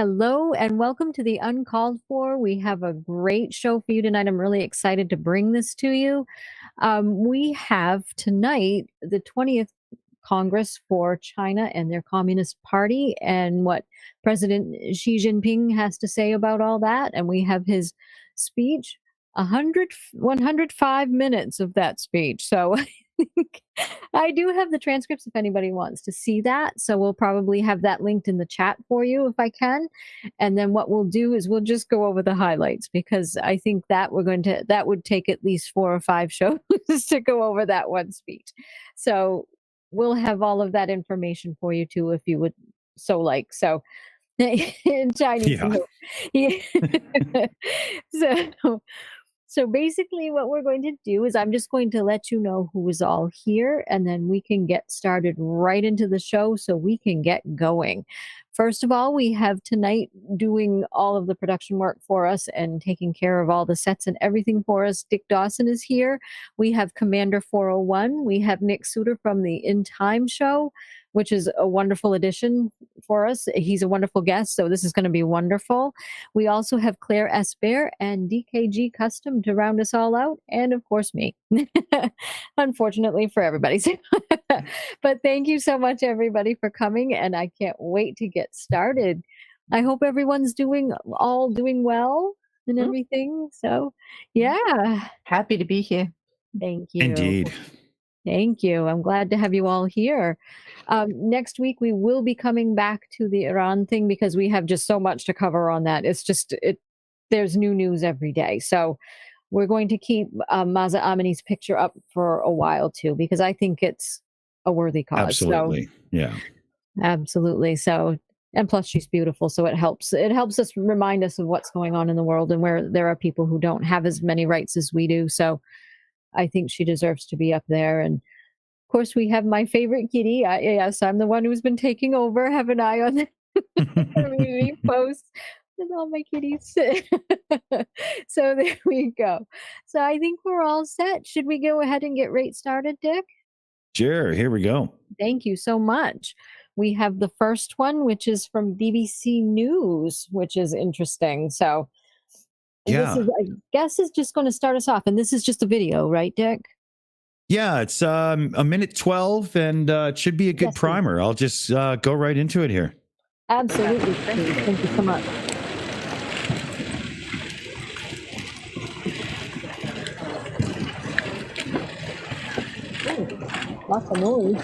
Hello and welcome to the Uncalled For. We have a great show for you tonight. I'm really excited to bring this to you. We have tonight the 20th Congress for China and their Communist Party and what President Xi Jinping has to say about all that. And we have his speech, 105 minutes of that speech. So I do have the transcripts if anybody wants to see that. So we'll probably have that linked in the chat for you if I can. And then what we'll do is we'll just go over the highlights because I think that that would take at least 4 or 5 shows to go over that one speech. So we'll have all of that information for you too, if you would so like. So in Chinese. Yeah. So basically what we're going to do is I'm just going to let you know who is all here, and then we can get started right into the show so we can get going. First of all, we have tonight doing all of the production work for us and taking care of all the sets and everything for us. Dick Dawson is here. We have Commander 401. We have Nick Suter from the In Time show, which is a wonderful addition for us. He's a wonderful guest, so this is going to be wonderful. We also have Claire S. Bear and DKG Custom to round us all out, and of course me, unfortunately for everybody. But thank you so much, everybody, for coming, and I can't wait to get started. I hope everyone's doing well and everything. So, yeah. Happy to be here. Thank you. Indeed. Thank you. I'm glad to have you all here. Next week, we will be coming back to the Iran thing because we have just so much to cover on that. It's just, there's new news every day. So we're going to keep Mahsa Amini's picture up for a while too, because I think it's a worthy cause. Absolutely. So, yeah. Absolutely. So, and plus she's beautiful. So it helps us remind us of what's going on in the world and where there are people who don't have as many rights as we do. So I think she deserves to be up there. And of course, we have my favorite kitty. Yes, I'm the one who's been taking over. Have an eye on the community posts with all my kitties. So there we go. So I think we're all set. Should we go ahead and get right started, Dick? Sure. Here we go. Thank you so much. We have the first one, which is from BBC News, which is interesting. So yeah, this is, I guess, is just going to start us off. And this is just a video, right, Dick? Yeah, it's a minute 12, and it should be a good primer. I'll just go right into it here. Absolutely. Thank you so much. Ooh, lots of noise.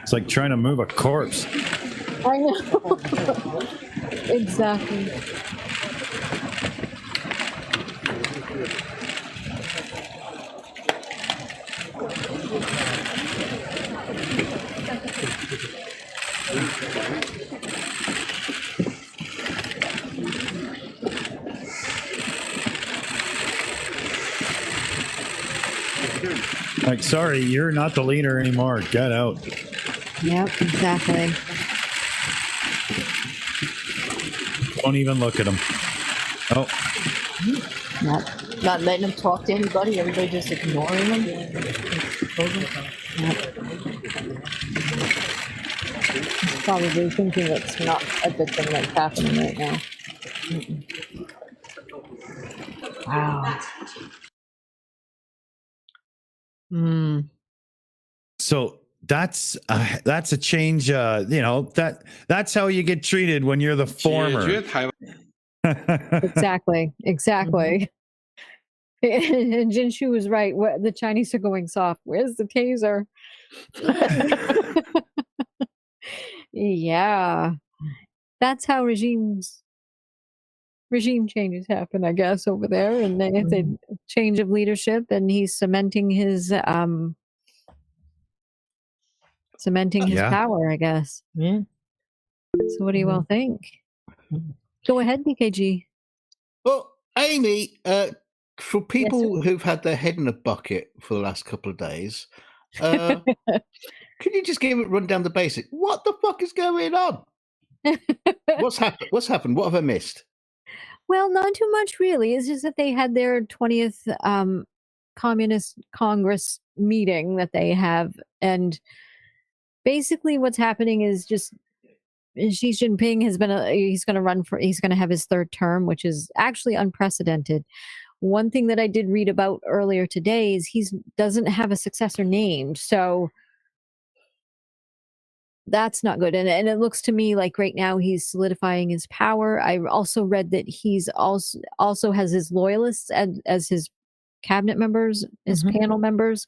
It's like trying to move a corpse. I know. Exactly. Like, sorry, you're not the leader anymore. Get out. Yep, exactly. Don't even look at him. Oh. Not letting him talk to anybody. Everybody just ignoring him. He's probably thinking it's not a good thing that's happening right now. Wow. So that's a change. That's how you get treated when you're the former. Exactly. And Jinshu was right. The Chinese are going soft. Where's the taser? Yeah, that's how regime changes happen, I guess, over there. And it's a change of leadership, and he's cementing his power, I guess. Yeah. So what do you all think? Go ahead, DKG. Well, Aimee, for people who've had their head in a bucket for the last couple of days, can you just give it run down the basic? What the fuck is going on? What's happened? What have I missed? Well, not too much, really. It's just that they had their 20th Communist Congress meeting that they have. And basically what's happening is just Xi Jinping he's going to have his third term, which is actually unprecedented. One thing that I did read about earlier today is he doesn't have a successor named. So that's not good. And it looks to me like right now he's solidifying his power. I also read that he's also has his loyalists as his cabinet members, his panel members.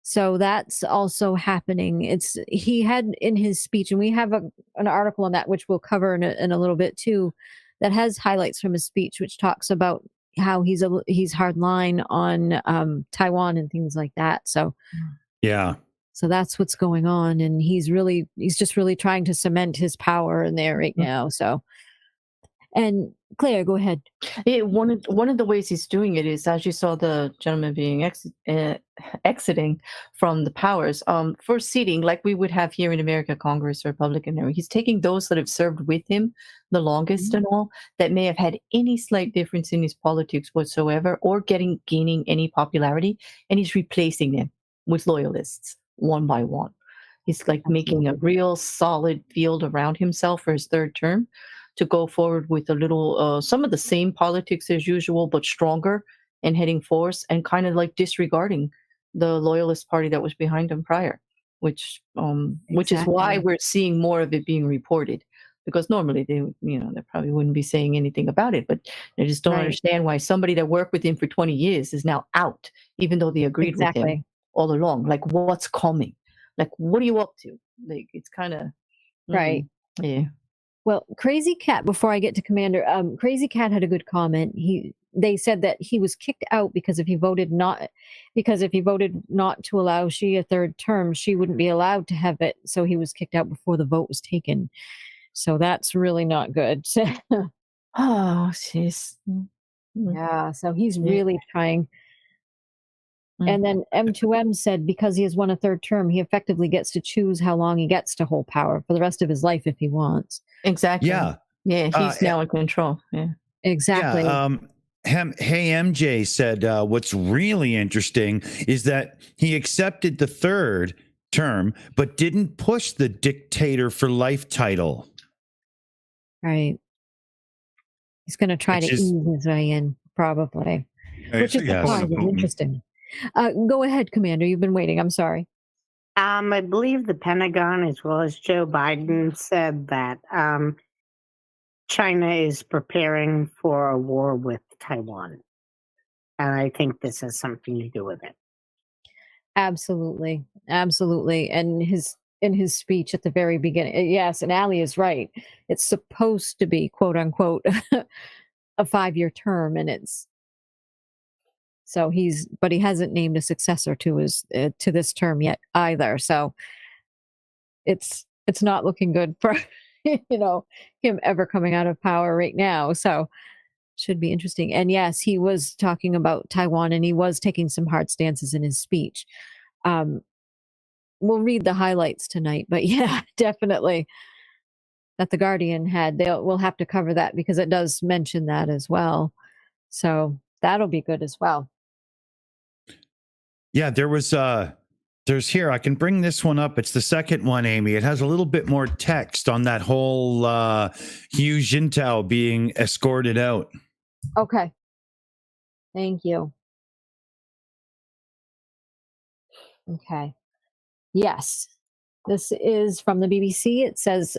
So that's also happening. He had in his speech, and we have an article on that, which we'll cover in a little bit too, that has highlights from his speech, which talks about how he's hardline on Taiwan and things like that. So yeah. So that's what's going on, and he's just really trying to cement his power in there right now. So, and Claire, go ahead. Yeah, one of the ways he's doing it is, as you saw the gentleman being exiting from the powers for seating, like we would have here in America, Congress, Republican. He's taking those that have served with him the longest and all, that may have had any slight difference in his politics whatsoever, or gaining any popularity, and he's replacing them with loyalists one by one. He's like making a real solid field around himself for his third term, to go forward with a little, some of the same politics as usual, but stronger and heading force, and kind of like disregarding the loyalist party that was behind him prior, which is why we're seeing more of it being reported, because normally they probably wouldn't be saying anything about it, but they just don't understand why somebody that worked with him for 20 years is now out, even though they agreed with him all along. Like, what's coming? Like, what are you up to? Like, it's kind of right. Yeah. Well, Crazy Cat, before I get to Commander, Crazy Cat had a good comment. They said that he was kicked out because if he voted not to allow she a third term, she wouldn't be allowed to have it. So he was kicked out before the vote was taken. So that's really not good. Oh, jeez. Yeah, so he's really trying. And then M2M said because he has won a third term, he effectively gets to choose how long he gets to hold power for the rest of his life if he wants. Exactly. Yeah. Yeah, he's now in control. Yeah. Exactly. Yeah, Hey MJ said what's really interesting is that he accepted the third term, but didn't push the dictator for life title. Right. He's going to try to ease his way in, probably. Which is interesting. Go ahead, Commander. You've been waiting. I'm sorry. I believe the Pentagon, as well as Joe Biden, said that China is preparing for a war with Taiwan. And I think this has something to do with it. Absolutely. Absolutely. And in his speech at the very beginning, yes, and Allie is right. It's supposed to be, quote unquote, a 5-year term, and but he hasn't named a successor to this term yet either. So it's not looking good for him ever coming out of power right now. So should be interesting. And yes, he was talking about Taiwan, and he was taking some hard stances in his speech. We'll read the highlights tonight, but yeah, definitely that the Guardian had. We'll have to cover that because it does mention that as well. So that'll be good as well. Yeah, there's here, I can bring this one up. It's the second one, Amy. It has a little bit more text on that whole Hu Jintao being escorted out. Okay. Thank you. Okay. Yes. This is from the BBC. It says,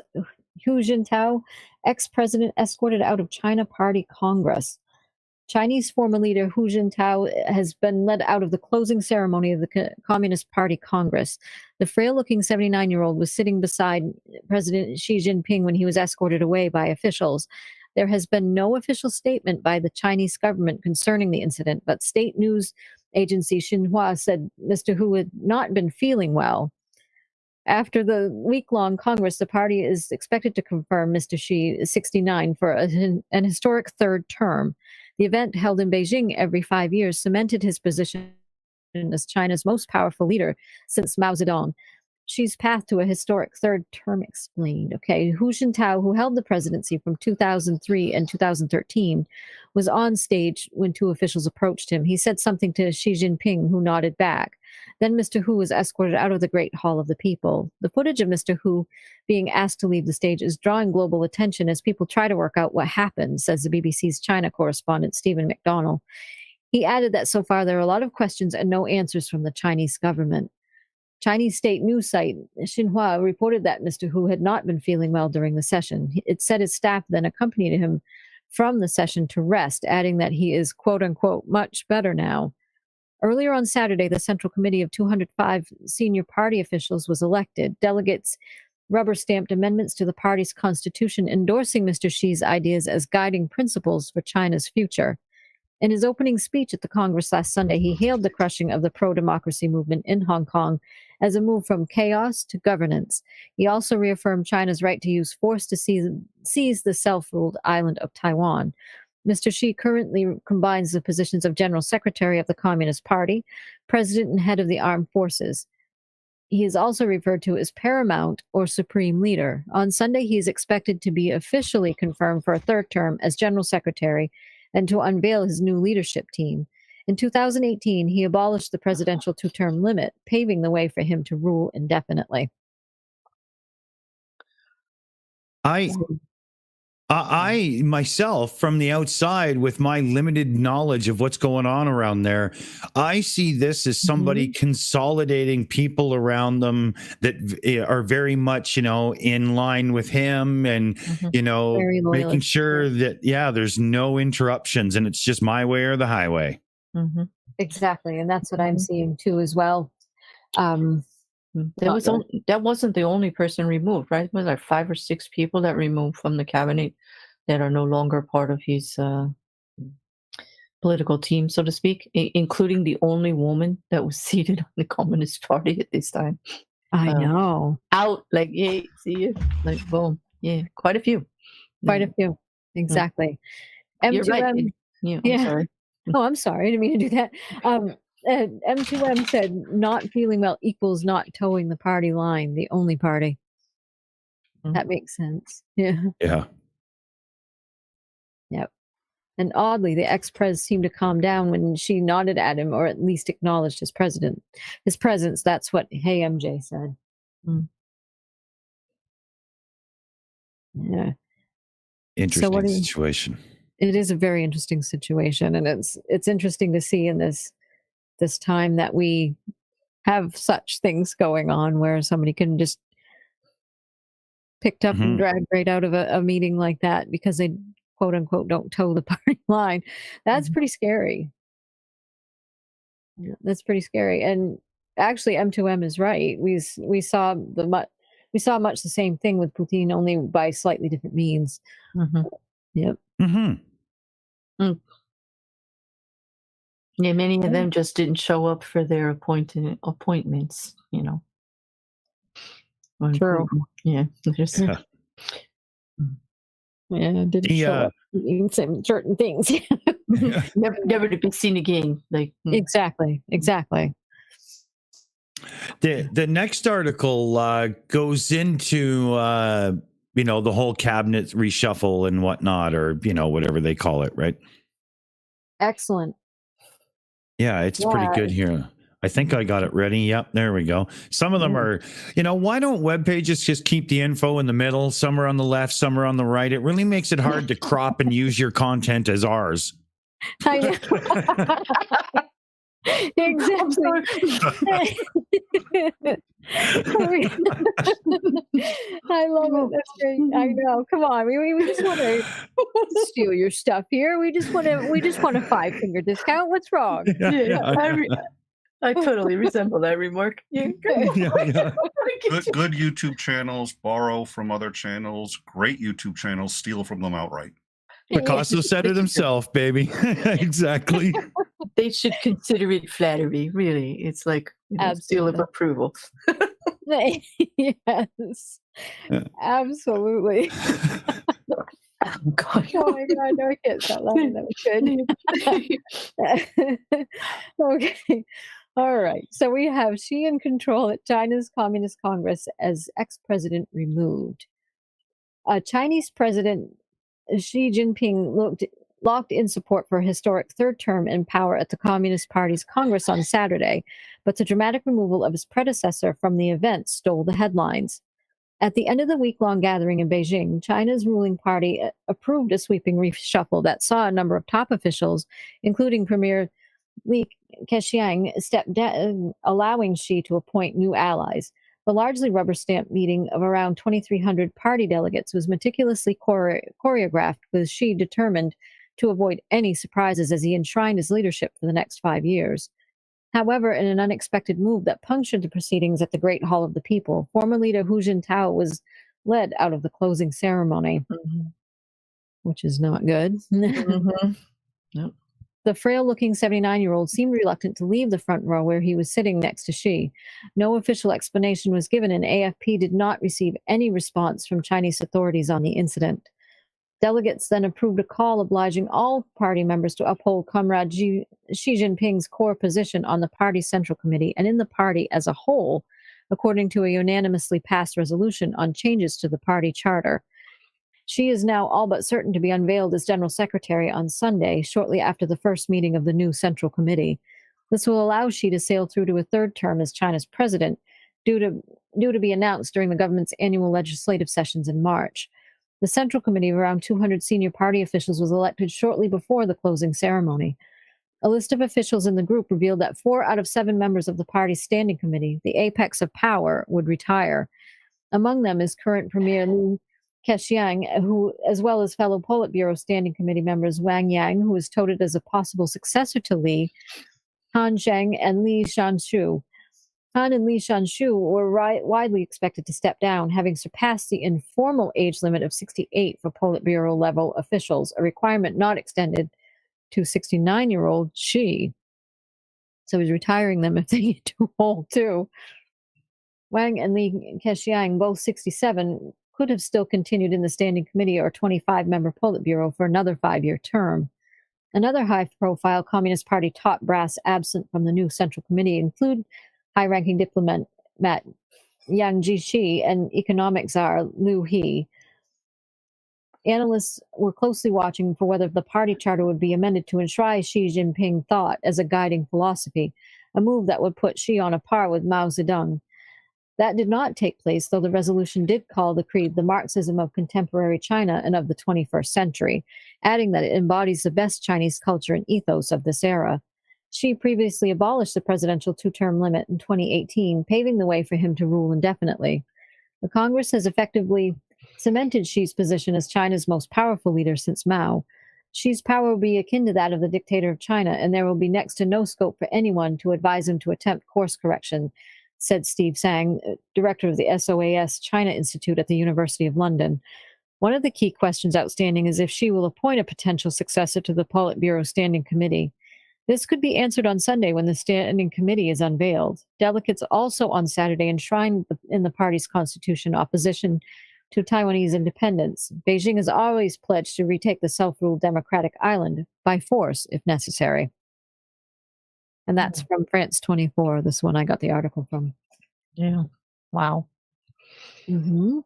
Hu Jintao, ex-president escorted out of China Party Congress. Chinese former leader Hu Jintao has been led out of the closing ceremony of the Communist Party Congress. The frail-looking 79-year-old was sitting beside President Xi Jinping when he was escorted away by officials. There has been no official statement by the Chinese government concerning the incident, but state news agency Xinhua said Mr. Hu had not been feeling well. After the week-long Congress, the party is expected to confirm Mr. Xi, 69, for an historic third term. The event, held in Beijing every 5 years, cemented his position as China's most powerful leader since Mao Zedong. Xi's path to a historic third term explained. Okay, Hu Jintao, who held the presidency from 2003 and 2013, was on stage when two officials approached him. He said something to Xi Jinping, who nodded back. Then Mr. Hu was escorted out of the Great Hall of the People. The footage of Mr. Hu being asked to leave the stage is drawing global attention as people try to work out what happened, says the BBC's China correspondent Stephen McDonnell. He added that so far there are a lot of questions and no answers from the Chinese government. Chinese state news site Xinhua reported that Mr. Hu had not been feeling well during the session. It said his staff then accompanied him from the session to rest, adding that he is, quote unquote, much better now. Earlier on Saturday, the Central Committee of 205 senior party officials was elected. Delegates rubber-stamped amendments to the party's constitution endorsing Mr. Xi's ideas as guiding principles for China's future. In his opening speech at the Congress last Sunday, he hailed the crushing of the pro-democracy movement in Hong Kong as a move from chaos to governance. He also reaffirmed China's right to use force to seize the self-ruled island of Taiwan. Mr. Xi currently combines the positions of General Secretary of the Communist Party, President and Head of the Armed Forces. He is also referred to as Paramount or Supreme Leader. On Sunday, he is expected to be officially confirmed for a third term as General Secretary and to unveil his new leadership team. In 2018, he abolished the presidential two-term limit, paving the way for him to rule indefinitely. I myself, from the outside, with my limited knowledge of what's going on around there, I see this as somebody consolidating people around them that are very much, in line with him and, making sure that, there's no interruptions and it's just my way or the highway. Mm-hmm. Exactly. And that's what I'm seeing too as well. That wasn't the only person removed, right? It was like 5 or 6 people that removed from the cabinet that are no longer part of his political team, so to speak, including the only woman that was seated on the Communist Party at this time. I know. Out, like, yeah, see you, like, boom, yeah, quite a few. Quite a few, exactly. You're right. I'm sorry. Oh, I'm sorry. I didn't mean to do that. M2M said not feeling well equals not towing the party line, the only party. That makes sense. Yeah. Yeah. Yep. And oddly, the ex-pres seemed to calm down when she nodded at him, or at least acknowledged his presence. That's what Hey MJ said. Yeah. Interesting situation. It is a very interesting situation, and it's interesting to see in this time that we have such things going on where somebody can just picked up and dragged right out of a meeting like that because they, quote unquote, don't toe the party line. That's pretty scary. Yeah, that's pretty scary. And actually, M2M is right. We saw much the same thing with Putin, only by slightly different means. Yep. Yeah, many of them just didn't show up for their appointments, True. Yeah. Didn't show up in some certain things. never to be seen again. Like Exactly. The next article goes into the whole cabinet reshuffle and whatnot, or whatever they call it, right? Excellent. Yeah, it's pretty good here. I think I got it ready. Yep, there we go. Some of them are, why don't web pages just keep the info in the middle? Some are on the left, some are on the right. It really makes it hard to crop and use your content as ours. I know. Exactly. I love it. That's great. I know. Come on, we just want to steal your stuff here. We just want a 5-finger discount. What's wrong? I totally resemble that remark. Good YouTube channels borrow from other channels. Great YouTube channels steal from them outright. Picasso said it himself, baby. Exactly. They should consider it flattery, really. It's like seal of approval. Yes. Absolutely. Oh, God. Oh my God, no, I can't stop laughing. That was good. Okay. All right. So we have Xi in control at China's Communist Congress as ex-president removed. Chinese President Xi Jinping looked locked in support for a historic third term in power at the Communist Party's Congress on Saturday, but the dramatic removal of his predecessor from the event stole the headlines. At the end of the week-long gathering in Beijing, China's ruling party approved a sweeping reshuffle that saw a number of top officials, including Premier Li Keqiang, step down, allowing Xi to appoint new allies. The largely rubber-stamped meeting of around 2,300 party delegates was meticulously choreographed, with Xi determined to avoid any surprises as he enshrined his leadership for the next 5 years. However, in an unexpected move that punctured the proceedings at the Great Hall of the People, former leader Hu Jintao was led out of the closing ceremony, which is not good. Yep. The frail-looking 79-year-old seemed reluctant to leave the front row where he was sitting next to Xi. No official explanation was given, and AFP did not receive any response from Chinese authorities on the incident. Delegates then approved a call obliging all party members to uphold Comrade Xi Jinping's core position on the party's Central Committee and in the party as a whole, according to a unanimously passed resolution on changes to the party charter. Xi is now all but certain to be unveiled as General Secretary on Sunday, shortly after the first meeting of the new Central Committee. This will allow Xi to sail through to a third term as China's president, due to be announced during the government's annual legislative sessions in March. The Central Committee of around 200 senior party officials was elected shortly before the closing ceremony. A list of officials in the group revealed that 4 out of 7 members of the party's standing committee, the apex of power, would retire. Among them is current Premier Li Keqiang, who, as well as fellow Politburo Standing Committee members Wang Yang, who is touted as a possible successor to Li, Han Zheng, and Li Shanshu. Han and Li Shanshu were widely expected to step down, having surpassed the informal age limit of 68 for Politburo-level officials, a requirement not extended to 69-year-old Xi. So he's retiring them if they get too old, too. Wang and Li Keqiang, both 67, could have still continued in the Standing Committee or 25-member Politburo for another 5-year term. Another high-profile Communist Party top brass absent from the new Central Committee include high-ranking diplomat Yang Jiechi and economic czar Liu He. Analysts were closely watching for whether the party charter would be amended to enshrine Xi Jinping thought as a guiding philosophy, a move that would put Xi on a par with Mao Zedong. That did not take place, though the resolution did call the creed the Marxism of contemporary China and of the 21st century, adding that it embodies the best Chinese culture and ethos of this era. Xi previously abolished the presidential 2-term limit in 2018, paving the way for him to rule indefinitely. The Congress has effectively cemented Xi's position as China's most powerful leader since Mao. Xi's power will be akin to that of the dictator of China, and there will be next to no scope for anyone to advise him to attempt course correction, said Steve Sang, director of the SOAS China Institute at the University of London. One of the key questions outstanding is if Xi will appoint a potential successor to the Politburo Standing Committee. This could be answered on Sunday when the Standing Committee is unveiled. Delegates also on Saturday enshrined in the party's constitution opposition to Taiwanese independence. Beijing has always pledged to retake the self-ruled democratic island by force if necessary. And that's from France 24, this one I got the article from. Yeah. Wow. Mm-hmm.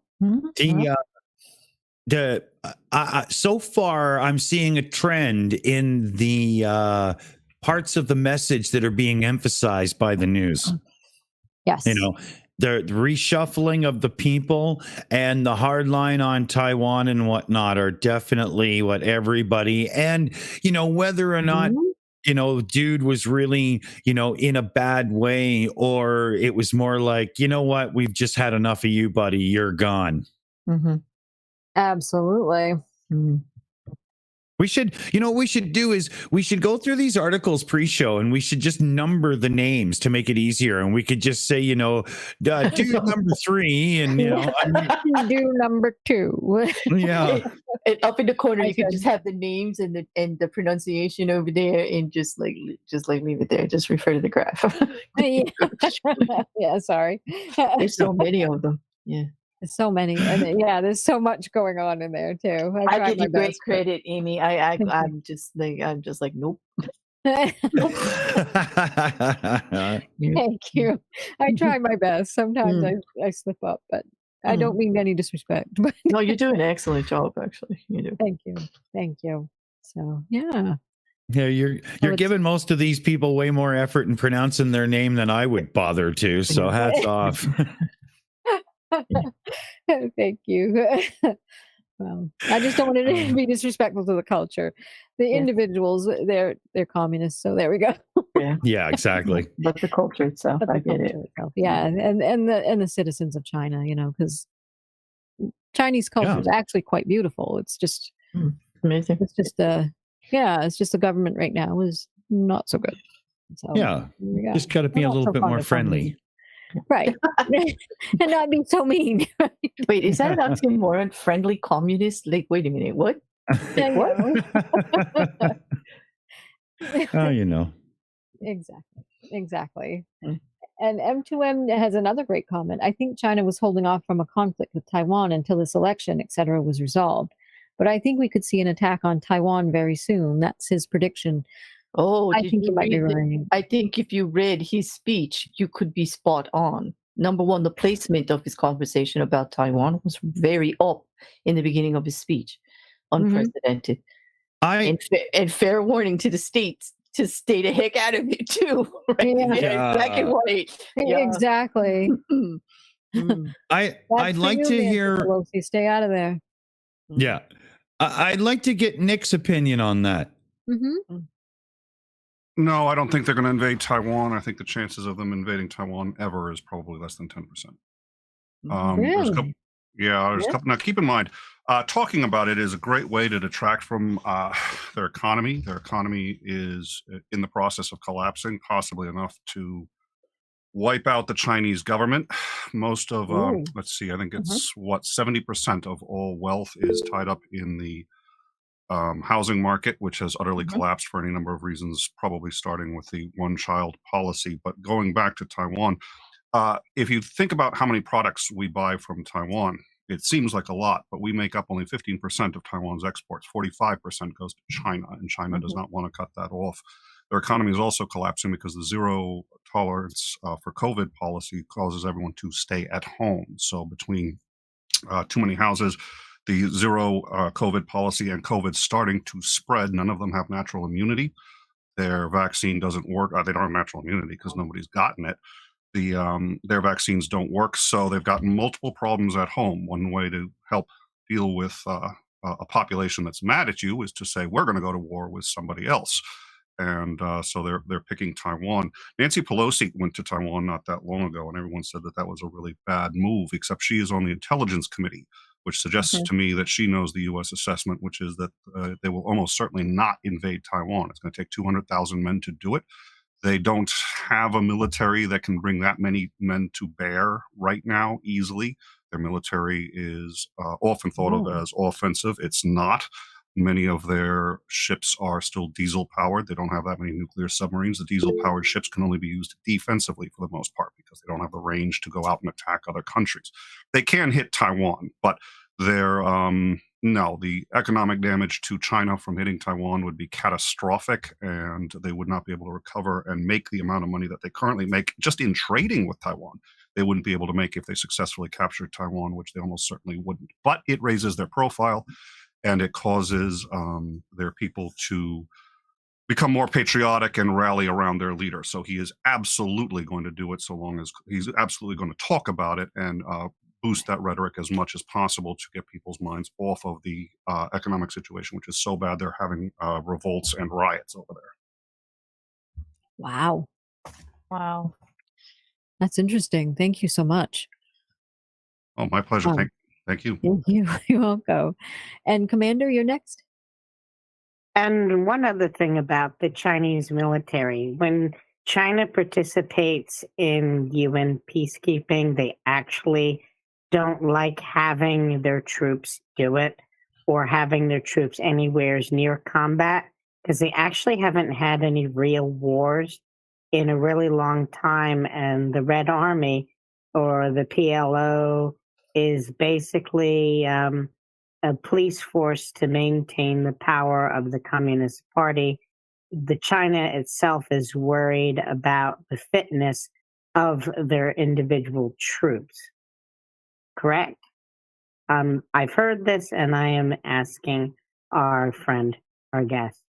So far, I'm seeing a trend in the parts of the message that are being emphasized by the news. Yes. You know, the reshuffling of the people and the hard line on Taiwan and whatnot are definitely what everybody, and, you know, whether or not, you know, dude was really, you know, in a bad way, or it was more like, you know what, we've just had enough of you, buddy. You're gone. Mm-hmm. Absolutely. Mm-hmm. We should, you know, what we should do is we should go through these articles pre-show and we should just number the names to make it easier. And we could just say, you know, do number 3 and, you know, do number 2. Yeah. And up in the corner, you can just have the names and the pronunciation over there, and just like leave it there. Just refer to the graph. Yeah, sorry. There's so many of them. Yeah. There's so many, and yeah, there's so much going on in there too. I give you great credit, Aimee. I'm just like nope. Thank you. I try my best. Sometimes I slip up, but I don't mean any disrespect. But no, you're doing an excellent job, actually. You do. Thank you. Thank you. So yeah. Yeah, you're it's- giving most of these people way more effort in pronouncing their name than I would bother to. So hats off. Thank you. Well, I just don't want it to be disrespectful to the culture. The Yeah. individuals, they're communists. So there we go. Yeah. Yeah, exactly. But the culture itself, But the I get it. culture itself, yeah, and the citizens of China, because Chinese culture is actually quite beautiful. It's just Amazing. it's just the government right now is not so good. So Yeah, there we go. just got to be a Not little so bit fond more of friendly. Right. And not be so mean. Wait, is that an oxymoron? Friendly communist? Like, wait a minute, what? I What? Oh, you know. Exactly. Mm. And M2M has another great comment. I think China was holding off from a conflict with Taiwan until this election, etc., was resolved. But I think we could see an attack on Taiwan very soon. That's his prediction. Oh, I did think you you might be read right. I think if you read his speech, you could be spot on. Number one, the placement of his conversation about Taiwan was very up in the beginning of his speech. Unprecedented. And fair warning to the states to stay the heck out of it too. Right? Yeah. Black and white. Yeah. Exactly. I'd That's like for you, to Nancy hear. Pelosi. Stay out of there. Yeah, I'd like to get Nick's opinion on that. Mm-hmm. No, I don't think they're going to invade Taiwan. I think the chances of them invading Taiwan ever is probably less than 10%. There's a couple, there's a couple. Now, keep in mind, talking about it is a great way to detract from their economy. Their economy is in the process of collapsing, possibly enough to wipe out the Chinese government. Most of, let's see, I think it's 70% of all wealth is tied up in the housing market, which has utterly collapsed for any number of reasons, probably starting with the one-child policy. But going back to Taiwan, if you think about how many products we buy from Taiwan, it seems like a lot, but we make up only 15% of Taiwan's exports. 45% goes to China, and China does not want to cut that off. Their economy is also collapsing because the zero tolerance for COVID policy causes everyone to stay at home. So between too many houses, the zero COVID policy, and COVID starting to spread, none of them have natural immunity. Their vaccine doesn't work. They don't have natural immunity because nobody's gotten it. Their vaccines don't work, so they've got multiple problems at home. One way to help deal with a population that's mad at you is to say, we're going to go to war with somebody else. And so they're picking Taiwan. Nancy Pelosi went to Taiwan not that long ago, and everyone said that was a really bad move, except she is on the Intelligence Committee, which suggests to me that she knows the U.S. assessment, which is that they will almost certainly not invade Taiwan. It's going to take 200,000 men to do it. They don't have a military that can bring that many men to bear right now easily. Their military is often thought of as offensive. It's not. Many of their ships are still diesel powered. They don't have that many nuclear submarines. The diesel powered ships can only be used defensively for the most part because they don't have the range to go out and attack other countries. They can hit Taiwan, but they're the economic damage to China from hitting Taiwan would be catastrophic, and they would not be able to recover and make the amount of money that they currently make just in trading with Taiwan. They wouldn't be able to make if they successfully captured Taiwan, which they almost certainly wouldn't. But it raises their profile, and it causes their people to become more patriotic and rally around their leader. So he is absolutely going to do it, so long as he's absolutely going to talk about it and boost that rhetoric as much as possible to get people's minds off of the economic situation, which is so bad they're having revolts and riots over there. Wow. That's interesting. Thank you so much. Oh, my pleasure. Thank you. You're welcome. And Commander, you're next. And one other thing about the Chinese military, when China participates in UN peacekeeping, they actually don't like having their troops do it or having their troops anywhere near combat because they actually haven't had any real wars in a really long time. And the Red Army or the PLO is basically a police force to maintain the power of the Communist Party. The China itself is worried about the fitness of their individual troops. Correct? I've heard this, and I am asking our friend I guess.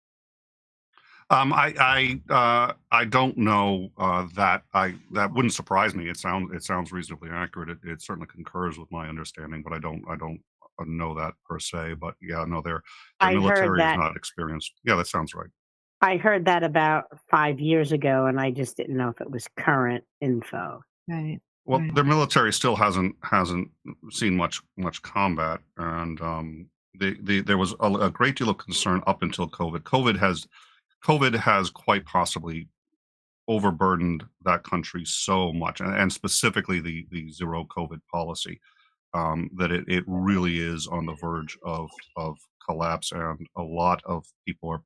I don't know that that wouldn't surprise me. It sounds reasonably accurate. It certainly concurs with my understanding, but I don't know that per se. But yeah, no, their I heard military is that. not experienced. Yeah, that sounds right. I heard that about 5 years ago, and I just didn't know if it was current info. Right. Well, Right. their military still hasn't seen much combat, and there was a great deal of concern up until COVID. COVID has quite possibly overburdened that country so much, and specifically the zero COVID policy, that it really is on the verge of collapse, and a lot of people are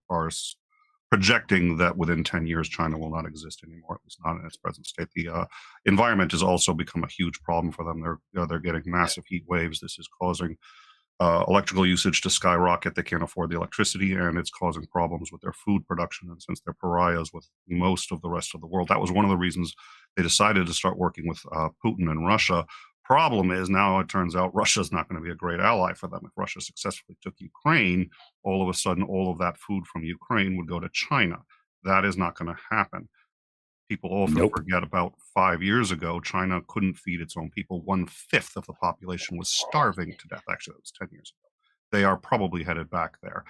projecting that within 10 years China will not exist anymore, at least not in its present state. The environment has also become a huge problem for them. They're getting massive heat waves. This is causing electrical usage to skyrocket. They can't afford the electricity, and it's causing problems with their food production. And since they're pariahs with most of the rest of the world, that was one of the reasons they decided to start working with Putin and Russia. Problem is, now it turns out Russia's not going to be a great ally for them. If Russia successfully took Ukraine, all of a sudden all of that food from Ukraine would go to China. That is not going to happen. People often forget about 5 years ago, China couldn't feed its own people. 1/5 of the population was starving to death. Actually, that was 10 years ago. They are probably headed back there.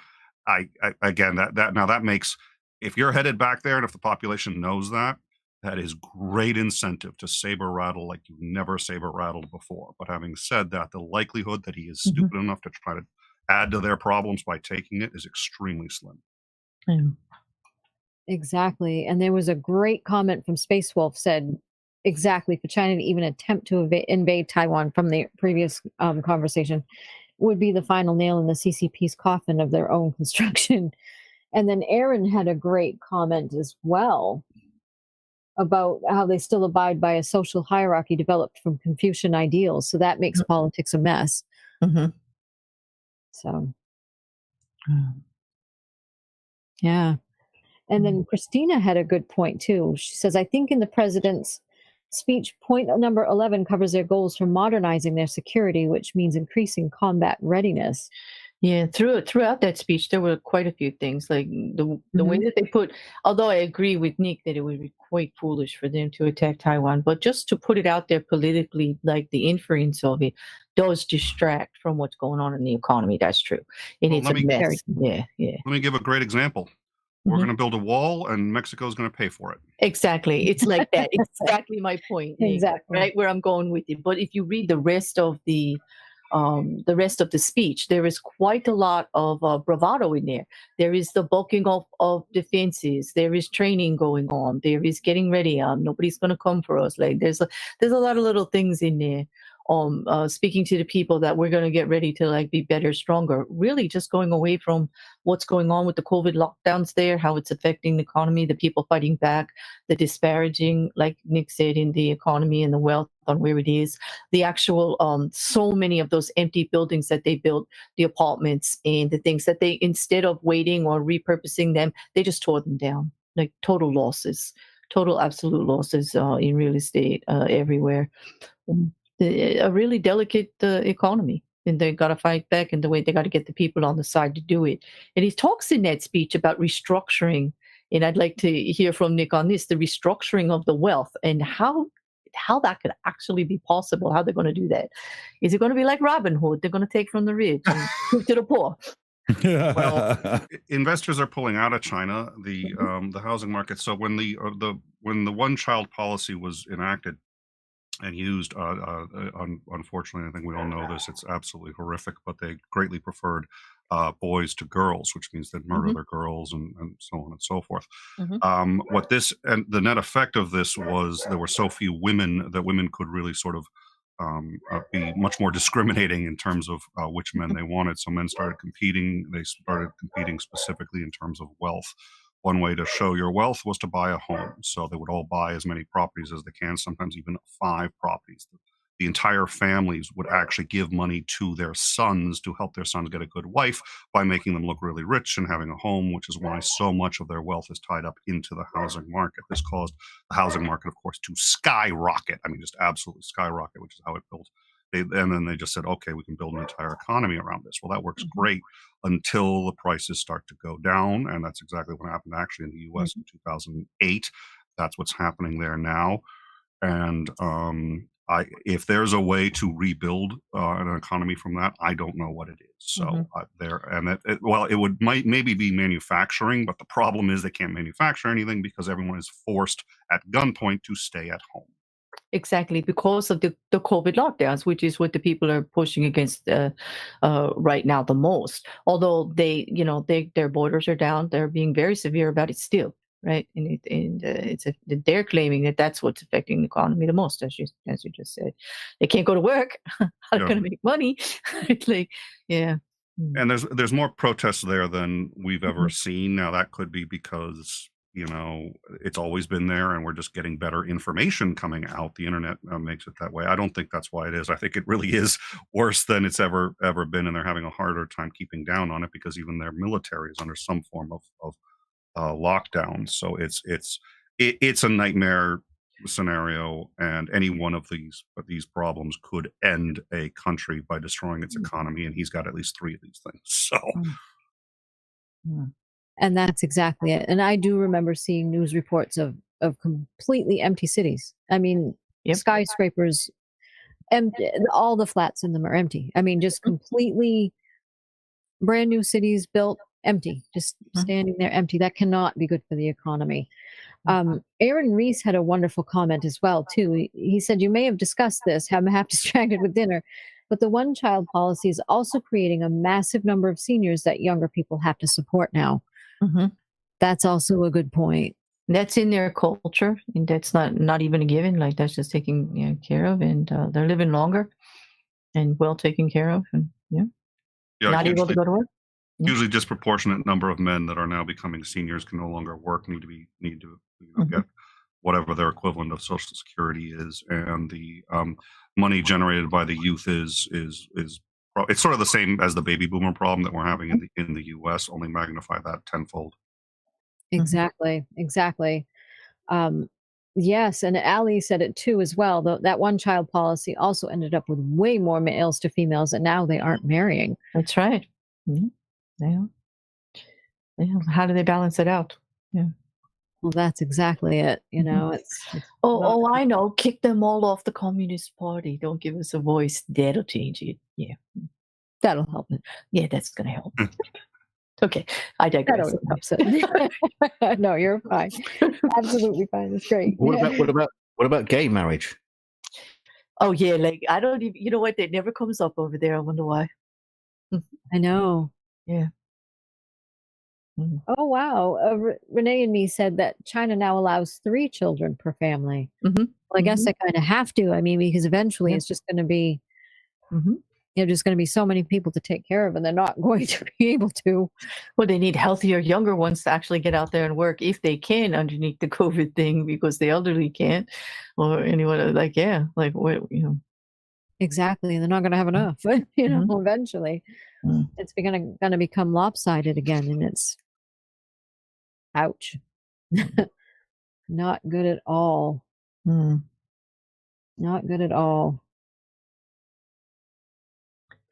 Again, that makes, if you're headed back there, and if the population knows that, that is great incentive to saber rattle like you've never saber rattled before. But having said that, the likelihood that he is stupid enough to try to add to their problems by taking it is extremely slim. Yeah. Exactly. And there was a great comment from Space Wolf said, exactly, for China to even attempt to invade Taiwan from the previous conversation would be the final nail in the CCP's coffin of their own construction. And then Aaron had a great comment as well about how they still abide by a social hierarchy developed from Confucian ideals. So that makes politics a mess. Mm-hmm. So, yeah. And then Christina had a good point too. She says, I think in the president's speech, point number 11 covers their goals for modernizing their security, which means increasing combat readiness. Yeah, throughout that speech, there were quite a few things, like the way that they put. Although I agree with Nick that it would be quite foolish for them to attack Taiwan, but just to put it out there politically, like the inference of it does distract from what's going on in the economy. That's true, and it's a mess. Yeah. Let me give a great example. We're going to build a wall, and Mexico's going to pay for it. Exactly, it's like that. Exactly my point. Nick, Exactly. right where I'm going with it. But if you read the rest of the speech, there is quite a lot of bravado in there. There is the bulking of defenses. There is training going on. There is getting ready. Nobody's going to come for us. Like there's a lot of little things in there. Speaking to the people that we're going to get ready to like be better, stronger. Really, just going away from what's going on with the COVID lockdowns there, how it's affecting the economy, the people fighting back, the disparaging, like Nick said, in the economy and the wealth on where it is, the actual so many of those empty buildings that they built, the apartments and the things that they, instead of waiting or repurposing them, they just tore them down. Like total losses, total absolute losses in real estate everywhere. A really delicate economy, and they got to fight back, and the way they got to get the people on the side to do it. And he talks in that speech about restructuring, and I'd like to hear from Nick on this, the restructuring of the wealth and how that could actually be possible, how they're going to do that. Is it going to be like Robin Hood? They're going to take from the rich and give to the poor. Well, investors are pulling out of China, the housing market. So when the one-child policy was enacted and used, unfortunately, I think we all know this, it's absolutely horrific, but they greatly preferred boys to girls, which means they'd murder their girls and so on and so forth. What this, and the net effect of this was there were so few women that women could really sort of be much more discriminating in terms of which men they wanted. So men started competing. They started competing specifically in terms of wealth. One way to show your wealth was to buy a home. So they would all buy as many properties as they can, sometimes even 5 properties. The entire families would actually give money to their sons to help their sons get a good wife by making them look really rich and having a home, which is why so much of their wealth is tied up into the housing market. This caused the housing market, of course, to skyrocket. I mean, just absolutely skyrocket, which is how it built And then they just said, okay, we can build an entire economy around this. Well, that works great until the prices start to go down. And that's exactly what happened actually in the US in 2008. That's what's happening there now. And if there's a way to rebuild an economy from that, I don't know what it is. So it might maybe be manufacturing, but the problem is they can't manufacture anything because everyone is forced at gunpoint to stay at home. Exactly, because of the COVID lockdowns, which is what the people are pushing against right now the most. Although their borders are down, they're being very severe about it still, right? And they're claiming that that's what's affecting the economy the most, as you just said. They can't go to work. How are they going to make money? It's like, yeah. And there's more protests there than we've ever seen. Now that could be because it's always been there and we're just getting better information coming out. The internet makes it that way. I don't think that's why it is. I think it really is worse than it's ever been, and they're having a harder time keeping down on it because even their military is under some form of lockdown. So it's a nightmare scenario, and any one of these problems could end a country by destroying its economy, and he's got at least 3 of these things. So And that's exactly it. And I do remember seeing news reports of completely empty cities. I mean, skyscrapers, empty, all the flats in them are empty. I mean, just completely brand new cities built empty, just standing there empty. That cannot be good for the economy. Aaron Reese had a wonderful comment as well, too. He said, you may have discussed this, I'm half distracted with dinner, but the one-child policy is also creating a massive number of seniors that younger people have to support now. That's also a good point. That's in their culture, and that's not even a given. Like, that's just taken care of, and they're living longer and well taken care of, and not able to go to work. Hugely disproportionate number of men that are now becoming seniors can no longer work, need to get whatever their equivalent of Social Security is, and the money generated by the youth is it's sort of the same as the baby boomer problem that we're having in the U.S., only magnify that tenfold. Exactly. Yes, and Ali said it too as well. That one-child policy also ended up with way more males to females, and now they aren't marrying. That's right. Yeah. How do they balance it out? Yeah. Well, that's exactly it. It's I know. Kick them all off the Communist Party. Don't give us a voice. That'll change it. Yeah. That'll help it. Yeah, that's going to help. Okay, I digress. No, you're fine. Absolutely fine. It's great. What about gay marriage? Oh yeah, like I don't even. You know what? That never comes up over there. I wonder why. I know. Yeah. Oh wow. Renee and me said that China now allows 3 children per family. Well, I guess they kind of have to. I mean, because eventually it's just going to be. Just going to be so many people to take care of, and they're not going to be able to. Well, they need healthier, younger ones to actually get out there and work if they can underneath the COVID thing, because the elderly can't, or anyone Exactly, they're not going to have enough. Eventually, it's going to become lopsided again, and it's ouch, not good at all. Not good at all.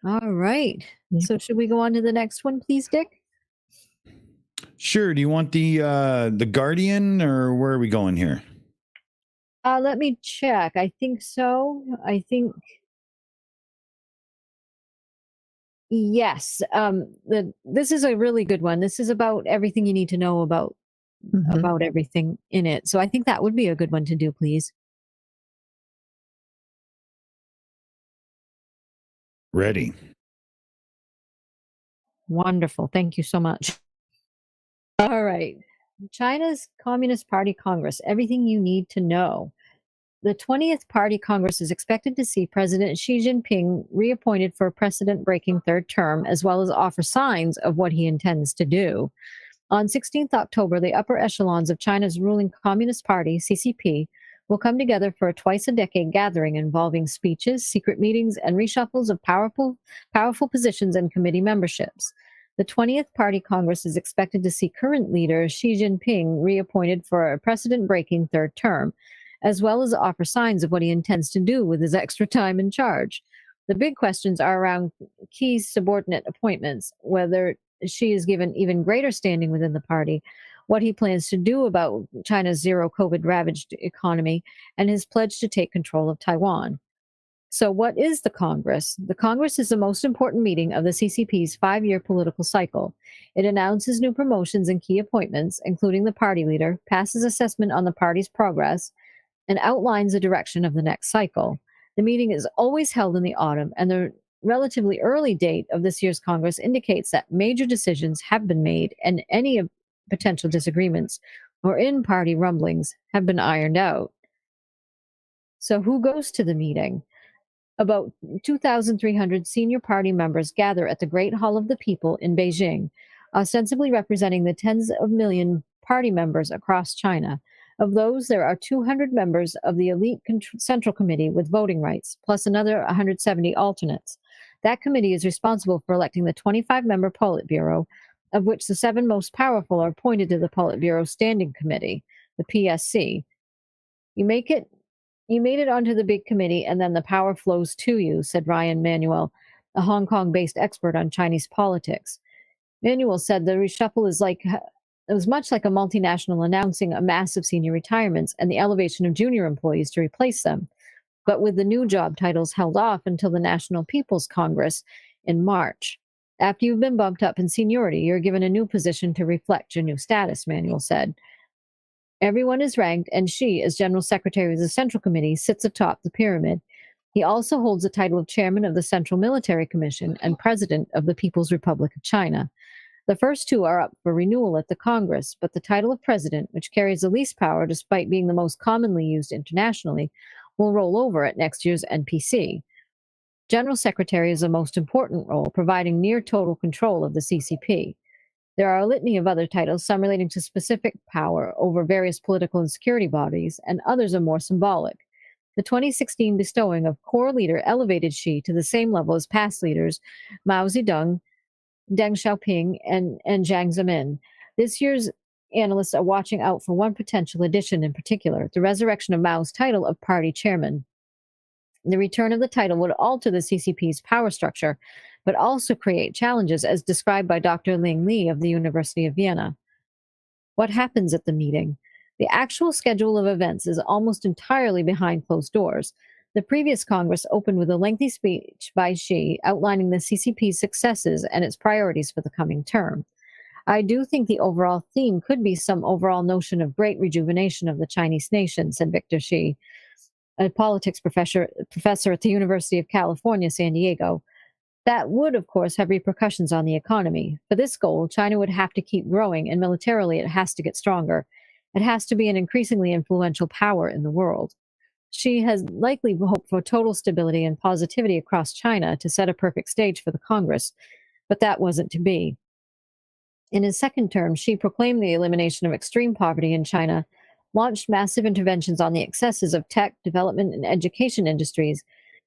All right. So should we go on to the next one, please, Dick? Sure. Do you want the Guardian, or where are we going here? Let me check. I think so. Yes. This is a really good one. This is about everything you need to know about everything in it. So I think that would be a good one to do, please. Ready. Wonderful. Thank you so much. All right. China's Communist Party Congress, everything you need to know. The 20th Party Congress is expected to see President Xi Jinping reappointed for a precedent-breaking 3rd term, as well as offer signs of what he intends to do. On 16th October, the upper echelons of China's ruling Communist Party, CCP, will come together for a twice-a-decade gathering involving speeches, secret meetings, and reshuffles of powerful positions and committee memberships. The 20th Party Congress is expected to see current leader Xi Jinping reappointed for a precedent-breaking 3rd term, as well as offer signs of what he intends to do with his extra time in charge. The big questions are around key subordinate appointments, whether Xi is given even greater standing within the party, what he plans to do about China's zero COVID ravaged economy, and his pledge to take control of Taiwan. So, what is the Congress? The Congress is the most important meeting of the CCP's 5-year political cycle. It announces new promotions and key appointments, including the party leader, passes assessment on the party's progress, and outlines the direction of the next cycle. The meeting is always held in the autumn, and the relatively early date of this year's Congress indicates that major decisions have been made and any potential disagreements or in-party rumblings have been ironed out. So, who goes to the meeting? About 2,300 senior party members gather at the Great Hall of the People in Beijing, ostensibly representing the tens of million party members across China. Of those, there are 200 members of the elite Central Committee with voting rights, plus another 170 alternates. That committee is responsible for electing the 25-member Politburo, of which the 7 most powerful are appointed to the Politburo Standing Committee, the PSC. You made it onto the big committee, and then the power flows to you, said Ryan Manuel, a Hong Kong-based expert on Chinese politics. Manuel said the reshuffle was much like a multinational announcing a massive senior retirements and the elevation of junior employees to replace them, but with the new job titles held off until the National People's Congress in March. After you've been bumped up in seniority, you're given a new position to reflect your new status, Manuel said. Everyone is ranked, and Xi, as General Secretary of the Central Committee, sits atop the pyramid. He also holds the title of Chairman of the Central Military Commission and President of the People's Republic of China. The first 2 are up for renewal at the Congress, but the title of President, which carries the least power despite being the most commonly used internationally, will roll over at next year's NPC. General Secretary is the most important role, providing near total control of the CCP. There are a litany of other titles, some relating to specific power over various political and security bodies, and others are more symbolic. The 2016 bestowing of core leader elevated Xi to the same level as past leaders Mao Zedong, Deng Xiaoping, and Jiang Zemin. This year's analysts are watching out for one potential addition in particular, the resurrection of Mao's title of party chairman. The return of the title would alter the CCP's power structure, but also create challenges, as described by Dr. Ling Li of the University of Vienna. What happens at the meeting? The actual schedule of events is almost entirely behind closed doors. The previous Congress opened with a lengthy speech by Xi outlining the CCP's successes and its priorities for the coming term. I do think the overall theme could be some overall notion of great rejuvenation of the Chinese nation, said Victor Xi, a politics professor at the University of California, San Diego. That would, of course, have repercussions on the economy. For this goal, China would have to keep growing, and militarily it has to get stronger. It has to be an increasingly influential power in the world. Xi has likely hoped for total stability and positivity across China to set a perfect stage for the Congress, but that wasn't to be. In his second term, Xi proclaimed the elimination of extreme poverty in China, launched massive interventions on the excesses of tech, development, and education industries,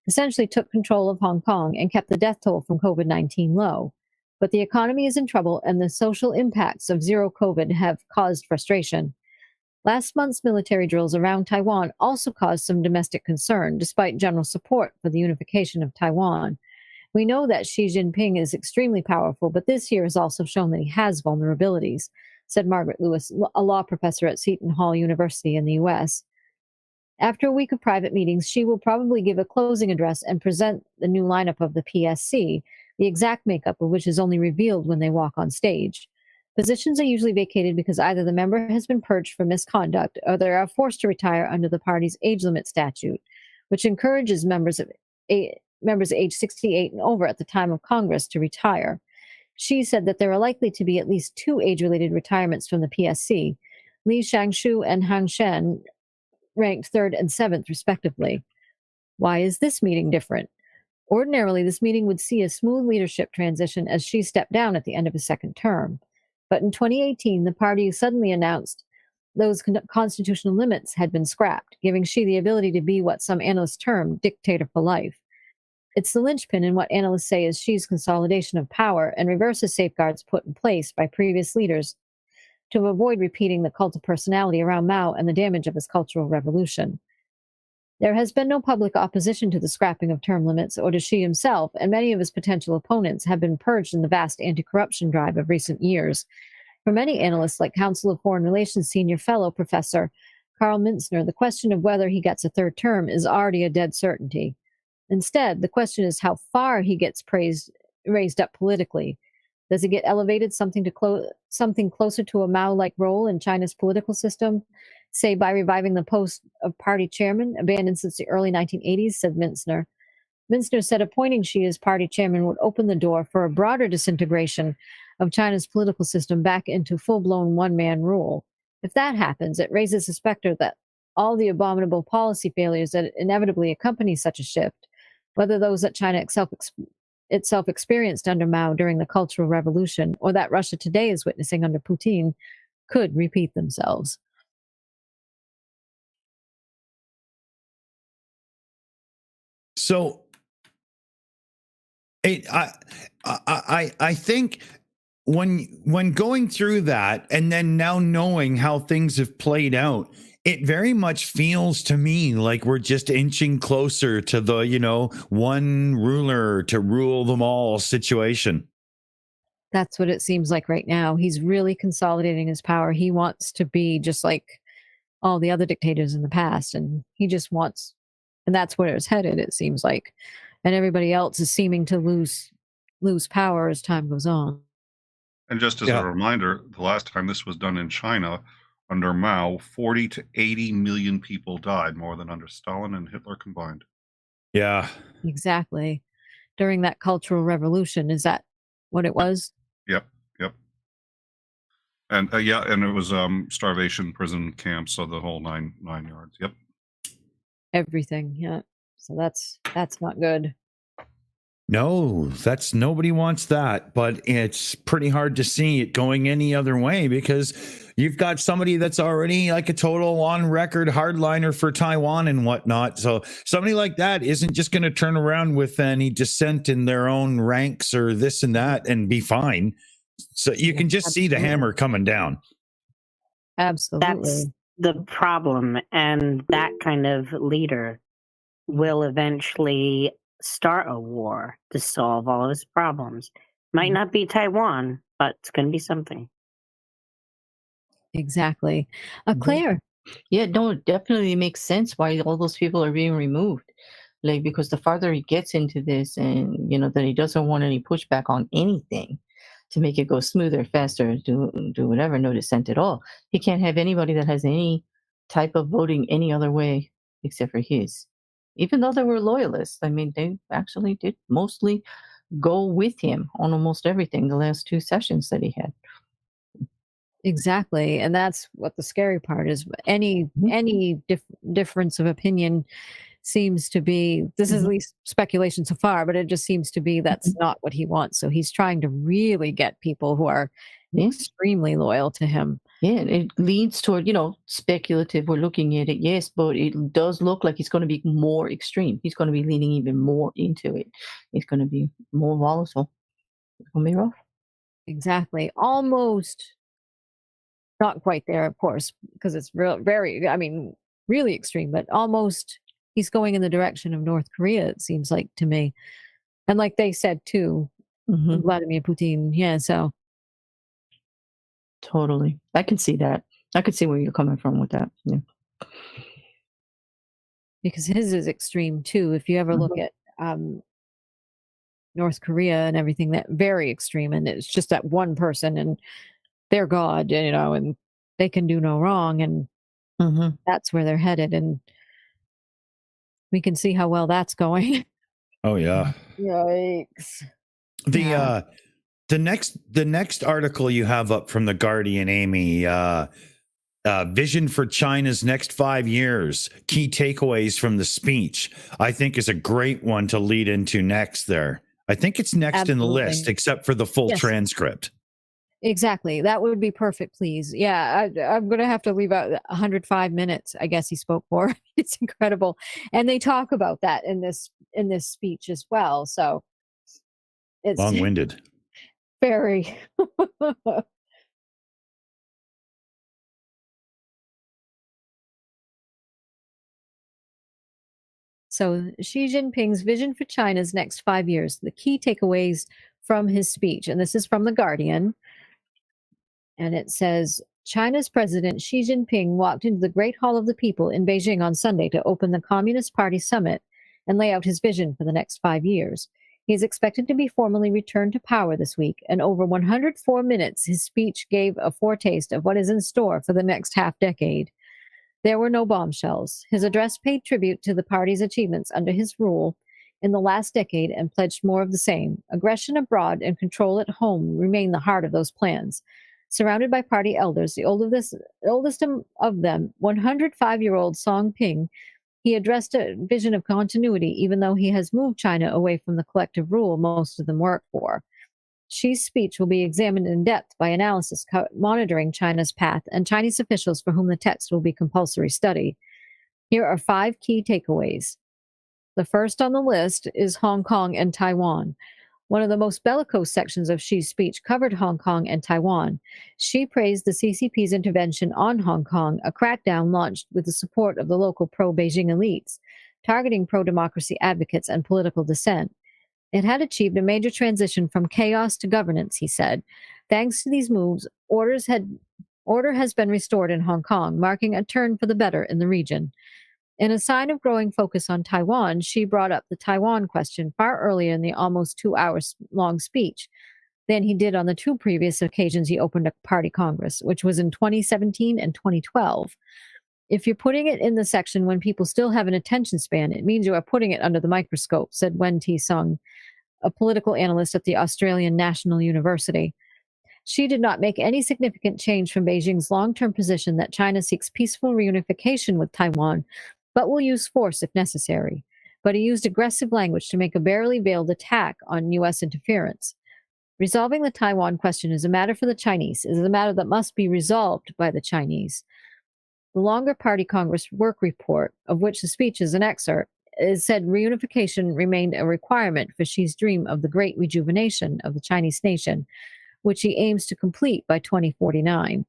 essentially took control of Hong Kong, and kept the death toll from COVID-19 low. But the economy is in trouble, and the social impacts of zero COVID have caused frustration. Last month's military drills around Taiwan also caused some domestic concern, despite general support for the unification of Taiwan. We know that Xi Jinping is extremely powerful, but this year has also shown that he has vulnerabilities, said Margaret Lewis, a law professor at Seton Hall University in the U.S. After a week of private meetings, Xi will probably give a closing address and present the new lineup of the PSC, the exact makeup of which is only revealed when they walk on stage. Positions are usually vacated because either the member has been purged for misconduct or they are forced to retire under the party's age limit statute, which encourages members age 68 and over at the time of Congress to retire. Xi said that there are likely to be at least 2 age-related retirements from the PSC. Li Shangshu and Han Shen ranked 3rd and 7th, respectively. Why is this meeting different? Ordinarily, this meeting would see a smooth leadership transition as Xi stepped down at the end of his second term. But in 2018, the party suddenly announced those constitutional limits had been scrapped, giving Xi the ability to be what some analysts term dictator for life. It's the linchpin in what analysts say is Xi's consolidation of power and reverses safeguards put in place by previous leaders to avoid repeating the cult of personality around Mao and the damage of his Cultural Revolution. There has been no public opposition to the scrapping of term limits or to Xi himself, and many of his potential opponents have been purged in the vast anti-corruption drive of recent years. For many analysts, like Council of Foreign Relations Senior Fellow Professor Carl Mintzner, the question of whether he gets a third term is already a dead certainty. Instead, the question is how far he gets raised up politically. Does he get elevated something closer to a Mao-like role in China's political system, say by reviving the post of party chairman, abandoned since the early 1980s, said Mintzner. Mintzner said appointing Xi as party chairman would open the door for a broader disintegration of China's political system back into full-blown one-man rule. If that happens, it raises the specter that all the abominable policy failures that inevitably accompany such a shift, whether those that China itself experienced under Mao during the Cultural Revolution or that Russia today is witnessing under Putin, could repeat themselves. So I think when going through that and then now knowing how things have played out, it very much feels to me like we're just inching closer to the, one ruler to rule them all situation. That's what it seems like right now. He's really consolidating his power. He wants to be just like all the other dictators in the past, and he just wants, and that's where it's headed, it seems like. And everybody else is seeming to lose power as time goes on. And just as a reminder, the last time this was done in China under Mao, 40 to 80 million people died, more than under Stalin and Hitler combined. Yeah. Exactly. During that Cultural Revolution, is that what it was? Yep. And and it was starvation, prison camps, so the whole nine yards. Yep. Everything, yeah. So that's not good. No, nobody wants that, but it's pretty hard to see it going any other way because you've got somebody that's already like a total on record hardliner for Taiwan and whatnot. So somebody like that isn't just going to turn around with any dissent in their own ranks or this and that and be fine. So you can just see the hammer coming down. Absolutely. That's the problem. And that kind of leader will eventually start a war to solve all of his problems. Might not be Taiwan, but it's going to be something. Exactly. Claire. Yeah, no, it definitely makes sense why all those people are being removed. Like, because the farther he gets into this and, that he doesn't want any pushback on anything to make it go smoother, faster, do whatever, no dissent at all. He can't have anybody that has any type of voting any other way except for his. Even though they were loyalists, I mean, they actually did mostly go with him on almost everything the last two sessions that he had. Exactly. And that's what the scary part is. Any difference of opinion seems to be, this is at least speculation so far, but it just seems to be that's not what he wants. So he's trying to really get people who are extremely loyal to him. Yeah, it leads toward, speculative. We're looking at it, yes, but it does look like it's going to be more extreme. He's going to be leaning even more into it. It's going to be more volatile. It's going to be rough. Exactly. Almost not quite there, of course, because it's really extreme, but almost he's going in the direction of North Korea, it seems like to me. And like they said too, Vladimir Putin. Yeah, so. Totally. I can see that. I could see where you're coming from with that. Yeah. Because his is extreme too. If you ever look at North Korea and everything, that very extreme, and it's just that one person and their God, and they can do no wrong, and that's where they're headed, and we can see how well that's going. Oh yeah. Yikes. The next article you have up from The Guardian, Aimee, vision for China's next 5 years, key takeaways from the speech, I think is a great one to lead into next there. I think it's next in the list, except for the full transcript. Exactly. That would be perfect, please. Yeah, I'm going to have to leave out 105 minutes, I guess he spoke for. It's incredible. And they talk about that in this speech as well. So it's long-winded. Very. So Xi Jinping's vision for China's next 5 years, the key takeaways from his speech, and this is from The Guardian, and it says, China's President Xi Jinping walked into the Great Hall of the People in Beijing on Sunday to open the Communist Party summit and lay out his vision for the next 5 years. He is expected to be formally returned to power this week, and over 104 minutes, his speech gave a foretaste of what is in store for the next half-decade. There were no bombshells. His address paid tribute to the party's achievements under his rule in the last decade and pledged more of the same. Aggression abroad and control at home remain the heart of those plans. Surrounded by party elders, the oldest of them, 105-year-old Song Ping, he addressed a vision of continuity, even though he has moved China away from the collective rule most of them work for. Xi's speech will be examined in depth by analysis monitoring China's path and Chinese officials for whom the text will be compulsory study. Here are 5 key takeaways. The first on the list is Hong Kong and Taiwan. One of the most bellicose sections of Xi's speech covered Hong Kong and Taiwan. Xi praised the CCP's intervention on Hong Kong, a crackdown launched with the support of the local pro-Beijing elites, targeting pro-democracy advocates and political dissent. It had achieved a major transition from chaos to governance, he said. Thanks to these moves, order has been restored in Hong Kong, marking a turn for the better in the region. In a sign of growing focus on Taiwan, Xi brought up the Taiwan question far earlier in the almost 2-hour-long speech than he did on the 2 previous occasions he opened a party congress, which was in 2017 and 2012. If you're putting it in the section when people still have an attention span, it means you are putting it under the microscope, said Wen T-sung, a political analyst at the Australian National University. Xi did not make any significant change from Beijing's long-term position that China seeks peaceful reunification with Taiwan, but will use force if necessary. But he used aggressive language to make a barely veiled attack on U.S. interference. Resolving the Taiwan question is a matter for the Chinese. It is a matter that must be resolved by the Chinese. The longer Party Congress work report, of which the speech is an excerpt, said reunification remained a requirement for Xi's dream of the great rejuvenation of the Chinese nation, which he aims to complete by 2049.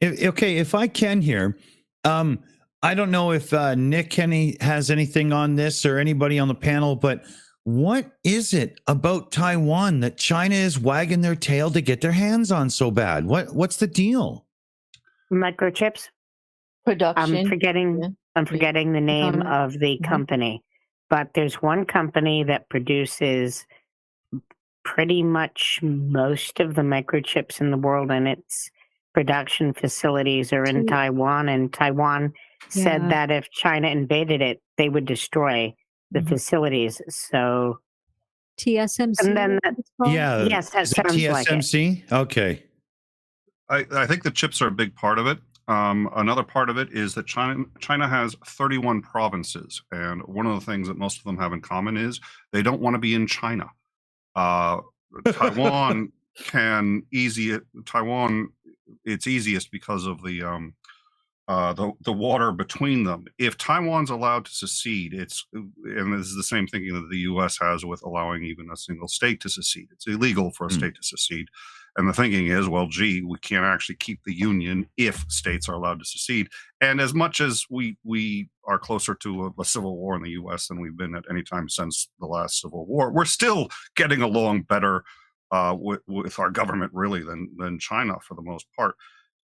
If I can here, I don't know if Nick Kenny has anything on this or anybody on the panel, but what is it about Taiwan that China is wagging their tail to get their hands on so bad? What's the deal? Microchips. Production. I'm forgetting the name of the company, but there's one company that produces pretty much most of the microchips in the world, and its production facilities are in Taiwan, and Taiwan said that if China invaded it, they would destroy the facilities. So TSMC. And then yes, that sounds TSMC. Like it. Okay. I think the chips are a big part of it. Another part of it is that China has 31 provinces, and one of the things that most of them have in common is they don't want to be in China. Taiwan it's easiest because of the water between them. If Taiwan's allowed to secede, and this is the same thinking that the U.S. has with allowing even a single state to secede. It's illegal for a state to secede. And the thinking is, well, gee, we can't actually keep the union if states are allowed to secede. And as much as we are closer to a civil war in the U.S. than we've been at any time since the last Civil War, we're still getting along better with our government, really, than China for the most part.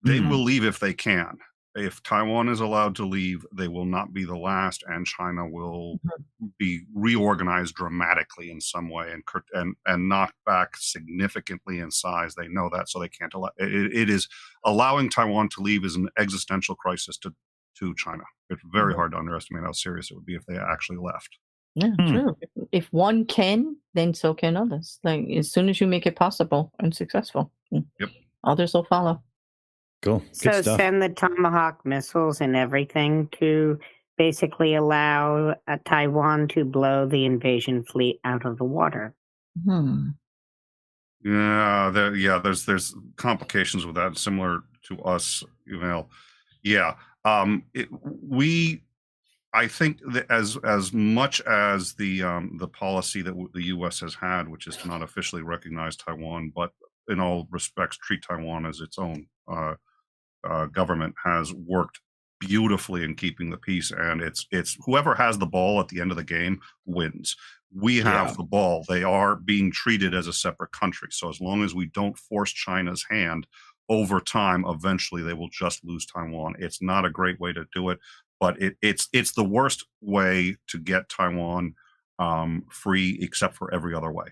They will leave if they can. If Taiwan is allowed to leave, they will not be the last, and China will be reorganized dramatically in some way and knocked back significantly in size. They know that, so they can't allow it. Is allowing Taiwan to leave is an existential crisis to China. It's very hard to underestimate how serious it would be if they actually left. Yeah, true. If one can, then so can others. Like, as soon as you make it possible and successful, others will follow. Cool. So send the Tomahawk missiles and everything to basically allow Taiwan to blow the invasion fleet out of the water. Yeah, there's complications with that, similar to us, Yeah. I think that as much as the policy that the U.S. has had, which is to not officially recognize Taiwan, but in all respects treat Taiwan as its own government, has worked beautifully in keeping the peace, and it's whoever has the ball at the end of the game wins. We have the ball. They are being treated as a separate country. So as long as we don't force China's hand over time, eventually they will just lose Taiwan. It's not a great way to do it, but it's the worst way to get Taiwan free, except for every other way.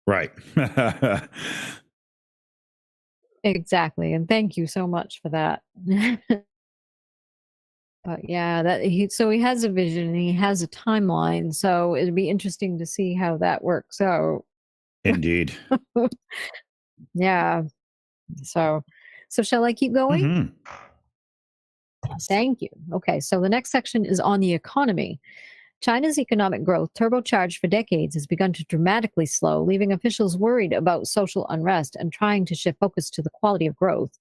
Right. Exactly. And thank you so much for that. But yeah, so he has a vision and he has a timeline. So it'd be interesting to see how that works out. Indeed. Yeah. So shall I keep going? Mm-hmm. Thank you. Okay. So the next section is on the economy. China's economic growth, turbocharged for decades, has begun to dramatically slow, leaving officials worried about social unrest and trying to shift focus to the quality of growth.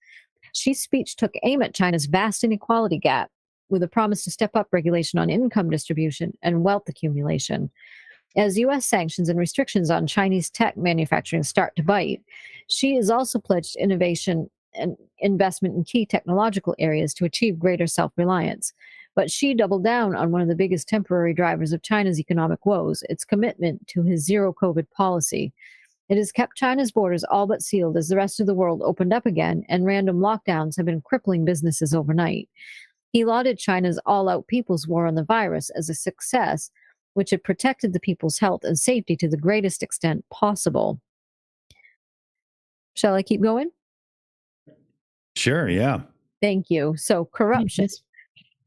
Xi's speech took aim at China's vast inequality gap, with a promise to step up regulation on income distribution and wealth accumulation. As U.S. sanctions and restrictions on Chinese tech manufacturing start to bite, Xi has also pledged innovation and investment in key technological areas to achieve greater self-reliance. But Xi doubled down on one of the biggest temporary drivers of China's economic woes, its commitment to his zero-COVID policy. It has kept China's borders all but sealed as the rest of the world opened up again, and random lockdowns have been crippling businesses overnight. He lauded China's all-out people's war on the virus as a success, which had protected the people's health and safety to the greatest extent possible. Shall I keep going? Sure, yeah. Thank you. So, corruption.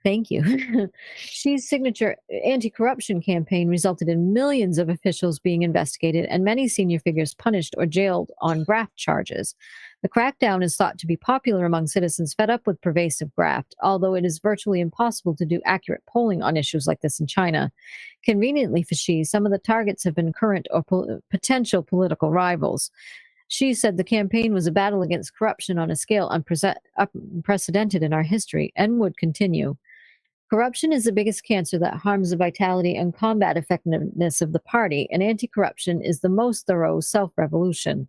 Thank you. Xi's signature anti-corruption campaign resulted in millions of officials being investigated and many senior figures punished or jailed on graft charges. The crackdown is thought to be popular among citizens fed up with pervasive graft, although it is virtually impossible to do accurate polling on issues like this in China. Conveniently for Xi, some of the targets have been current or potential political rivals. Xi said the campaign was a battle against corruption on a scale unprecedented in our history and would continue. Corruption is the biggest cancer that harms the vitality and combat effectiveness of the party, and anti-corruption is the most thorough self-revolution.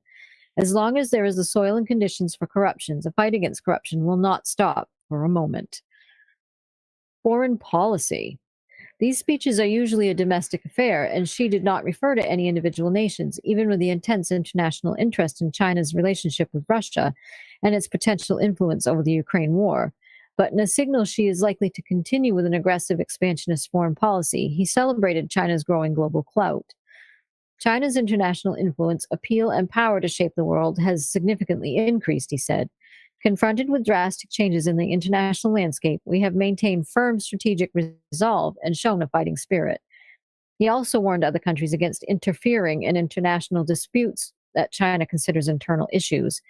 As long as there is the soil and conditions for corruption, the fight against corruption will not stop for a moment. Foreign policy. These speeches are usually a domestic affair, and Xi did not refer to any individual nations, even with the intense international interest in China's relationship with Russia and its potential influence over the Ukraine war. But in a signal Xi is likely to continue with an aggressive expansionist foreign policy, he celebrated China's growing global clout. China's international influence, appeal, and power to shape the world has significantly increased, he said. Confronted with drastic changes in the international landscape, we have maintained firm strategic resolve and shown a fighting spirit. He also warned other countries against interfering in international disputes that China considers internal issues.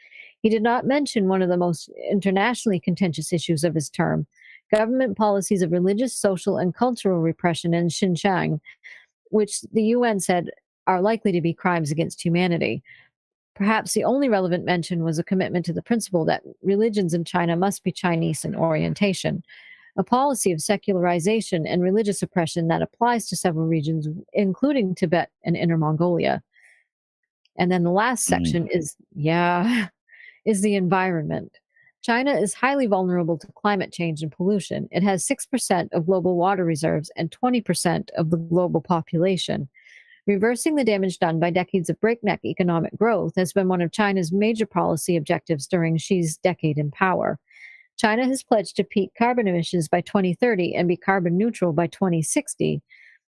He did not mention one of the most internationally contentious issues of his term, government policies of religious, social, and cultural repression in Xinjiang, which the UN said are likely to be crimes against humanity. Perhaps the only relevant mention was a commitment to the principle that religions in China must be Chinese in orientation, a policy of secularization and religious oppression that applies to several regions, including Tibet and Inner Mongolia. And then the last section is the environment. China is highly vulnerable to climate change and pollution. It has 6% of global water reserves and 20% of the global population. Reversing the damage done by decades of breakneck economic growth has been one of China's major policy objectives during Xi's decade in power. China has pledged to peak carbon emissions by 2030 and be carbon neutral by 2060,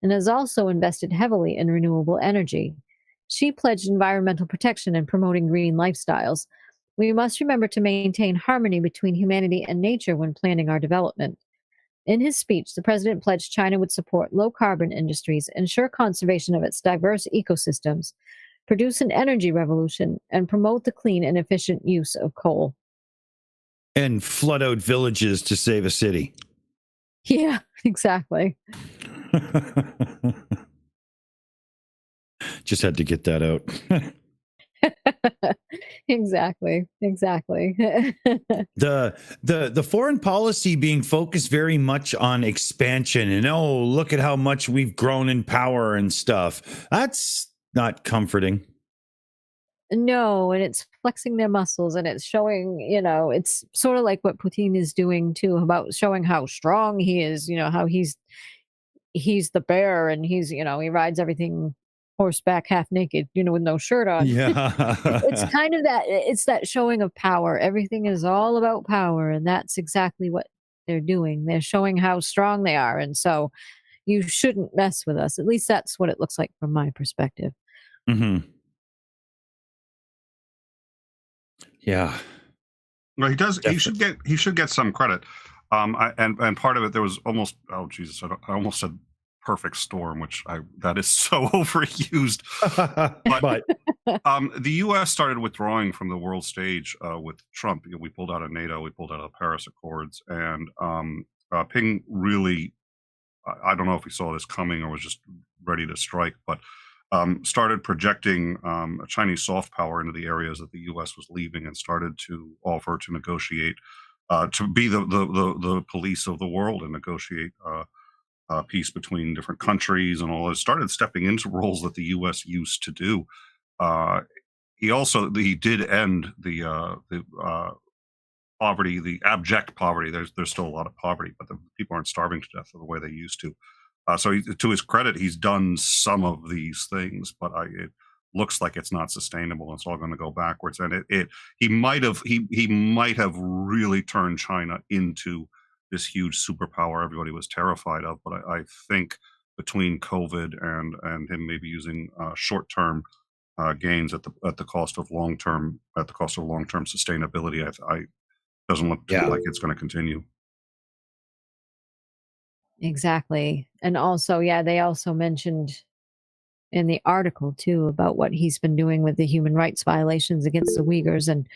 and has also invested heavily in renewable energy. Xi pledged environmental protection and promoting green lifestyles. We must remember to maintain harmony between humanity and nature when planning our development. In his speech, the president pledged China would support low-carbon industries, ensure conservation of its diverse ecosystems, produce an energy revolution, and promote the clean and efficient use of coal. And flood out villages to save a city. Yeah, exactly. Just had to get that out. Exactly. The foreign policy being focused very much on expansion and look at how much we've grown in power and stuff. That's not comforting. No, and it's flexing their muscles and it's showing, it's sort of like what Putin is doing too, about showing how strong he is, how he's the bear and he rides everything horseback half naked, with no shirt on. It's Yeah. kind of that showing of power. Everything is all about power, and that's exactly what they're doing. They're showing how strong they are, and so you shouldn't mess with us. At least that's what it looks like from my perspective. Hmm. Yeah. Well, he does. Definitely. He should get some credit. And part of it, there was almost. Oh Jesus! I almost said perfect storm, that is so overused. But The U.S. started withdrawing from the world stage with Trump. We pulled out of NATO. We pulled out of the Paris Accords, and Ping really. I don't know if he saw this coming or was just ready to strike, but started projecting a Chinese soft power into the areas that the U.S. was leaving, and started to offer to negotiate, to be the police of the world and negotiate peace between different countries and all. It started stepping into roles that the U.S. used to do. He did end the poverty, the abject poverty. There's still a lot of poverty, but the people aren't starving to death the way they used to. So to his credit, he's done some of these things, but it looks like it's not sustainable. It's all going to go backwards. And he might have really turned China into this huge superpower everybody was terrified of. But I think between COVID and him maybe using short-term gains at the cost of long-term sustainability, I doesn't look to me like it's going to continue. Exactly. And also, yeah, they also mentioned in the article too about what he's been doing with the human rights violations against the Uyghurs and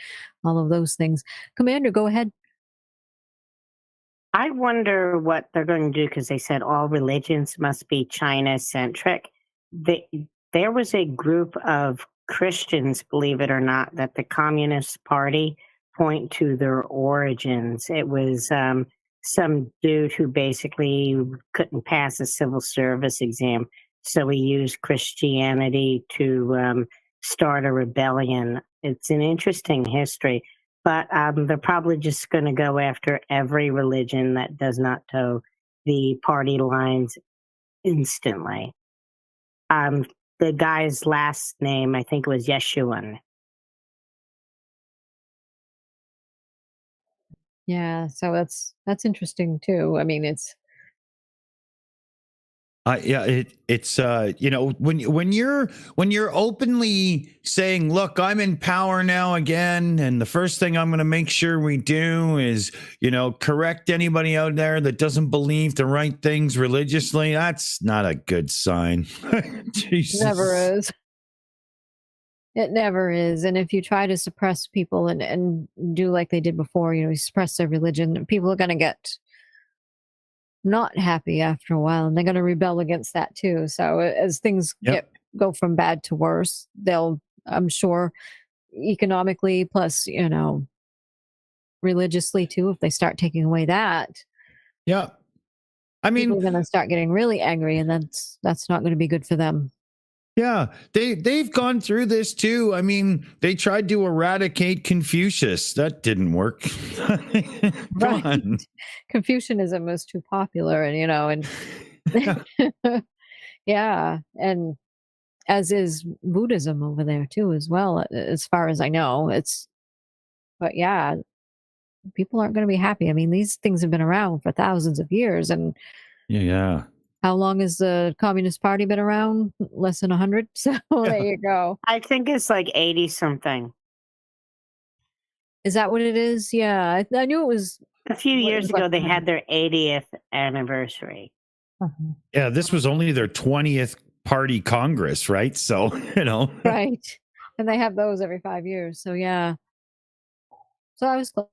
all of those things. Commander, go ahead. I wonder what they're going to do, because they said all religions must be China-centric. There was a group of Christians, believe it or not, that the Communist Party point to their origins. It was some dude who basically couldn't pass a civil service exam, so he used Christianity to start a rebellion. It's an interesting history. But they're probably just going to go after every religion that does not toe the party lines instantly. The guy's last name, I think, was Yeshuan. Yeah, so that's interesting too. I mean, it's yeah, it's when you're openly saying, look, I'm in power now again, and the first thing I'm going to make sure we do is correct anybody out there that doesn't believe the right things religiously. That's not a good sign. Jesus. never is. It never is. And if you try to suppress people and do like they did before, suppress their religion, people are going to get not happy after a while, and they're going to rebel against that too. So as things go from bad to worse, they'll, I'm sure, economically plus religiously too, if they start taking away that, I mean, people are going to start getting really angry, and that's not going to be good for them. Yeah, they've gone through this too. I mean, they tried to eradicate Confucius. That didn't work. Come on. Confucianism was too popular, and yeah, and as is Buddhism over there too, as well, as far as I know. But yeah, people aren't going to be happy. I mean, these things have been around for thousands of years, and yeah. how long has the Communist Party been around? Less than 100. So there you go. I think it's like 80 something. Is that what it is? Yeah, I knew it was. A few years ago, they had their 80th anniversary. Yeah, this was only their 20th party Congress, right? So, Right. And they have those every 5 years. So, yeah. So I was close.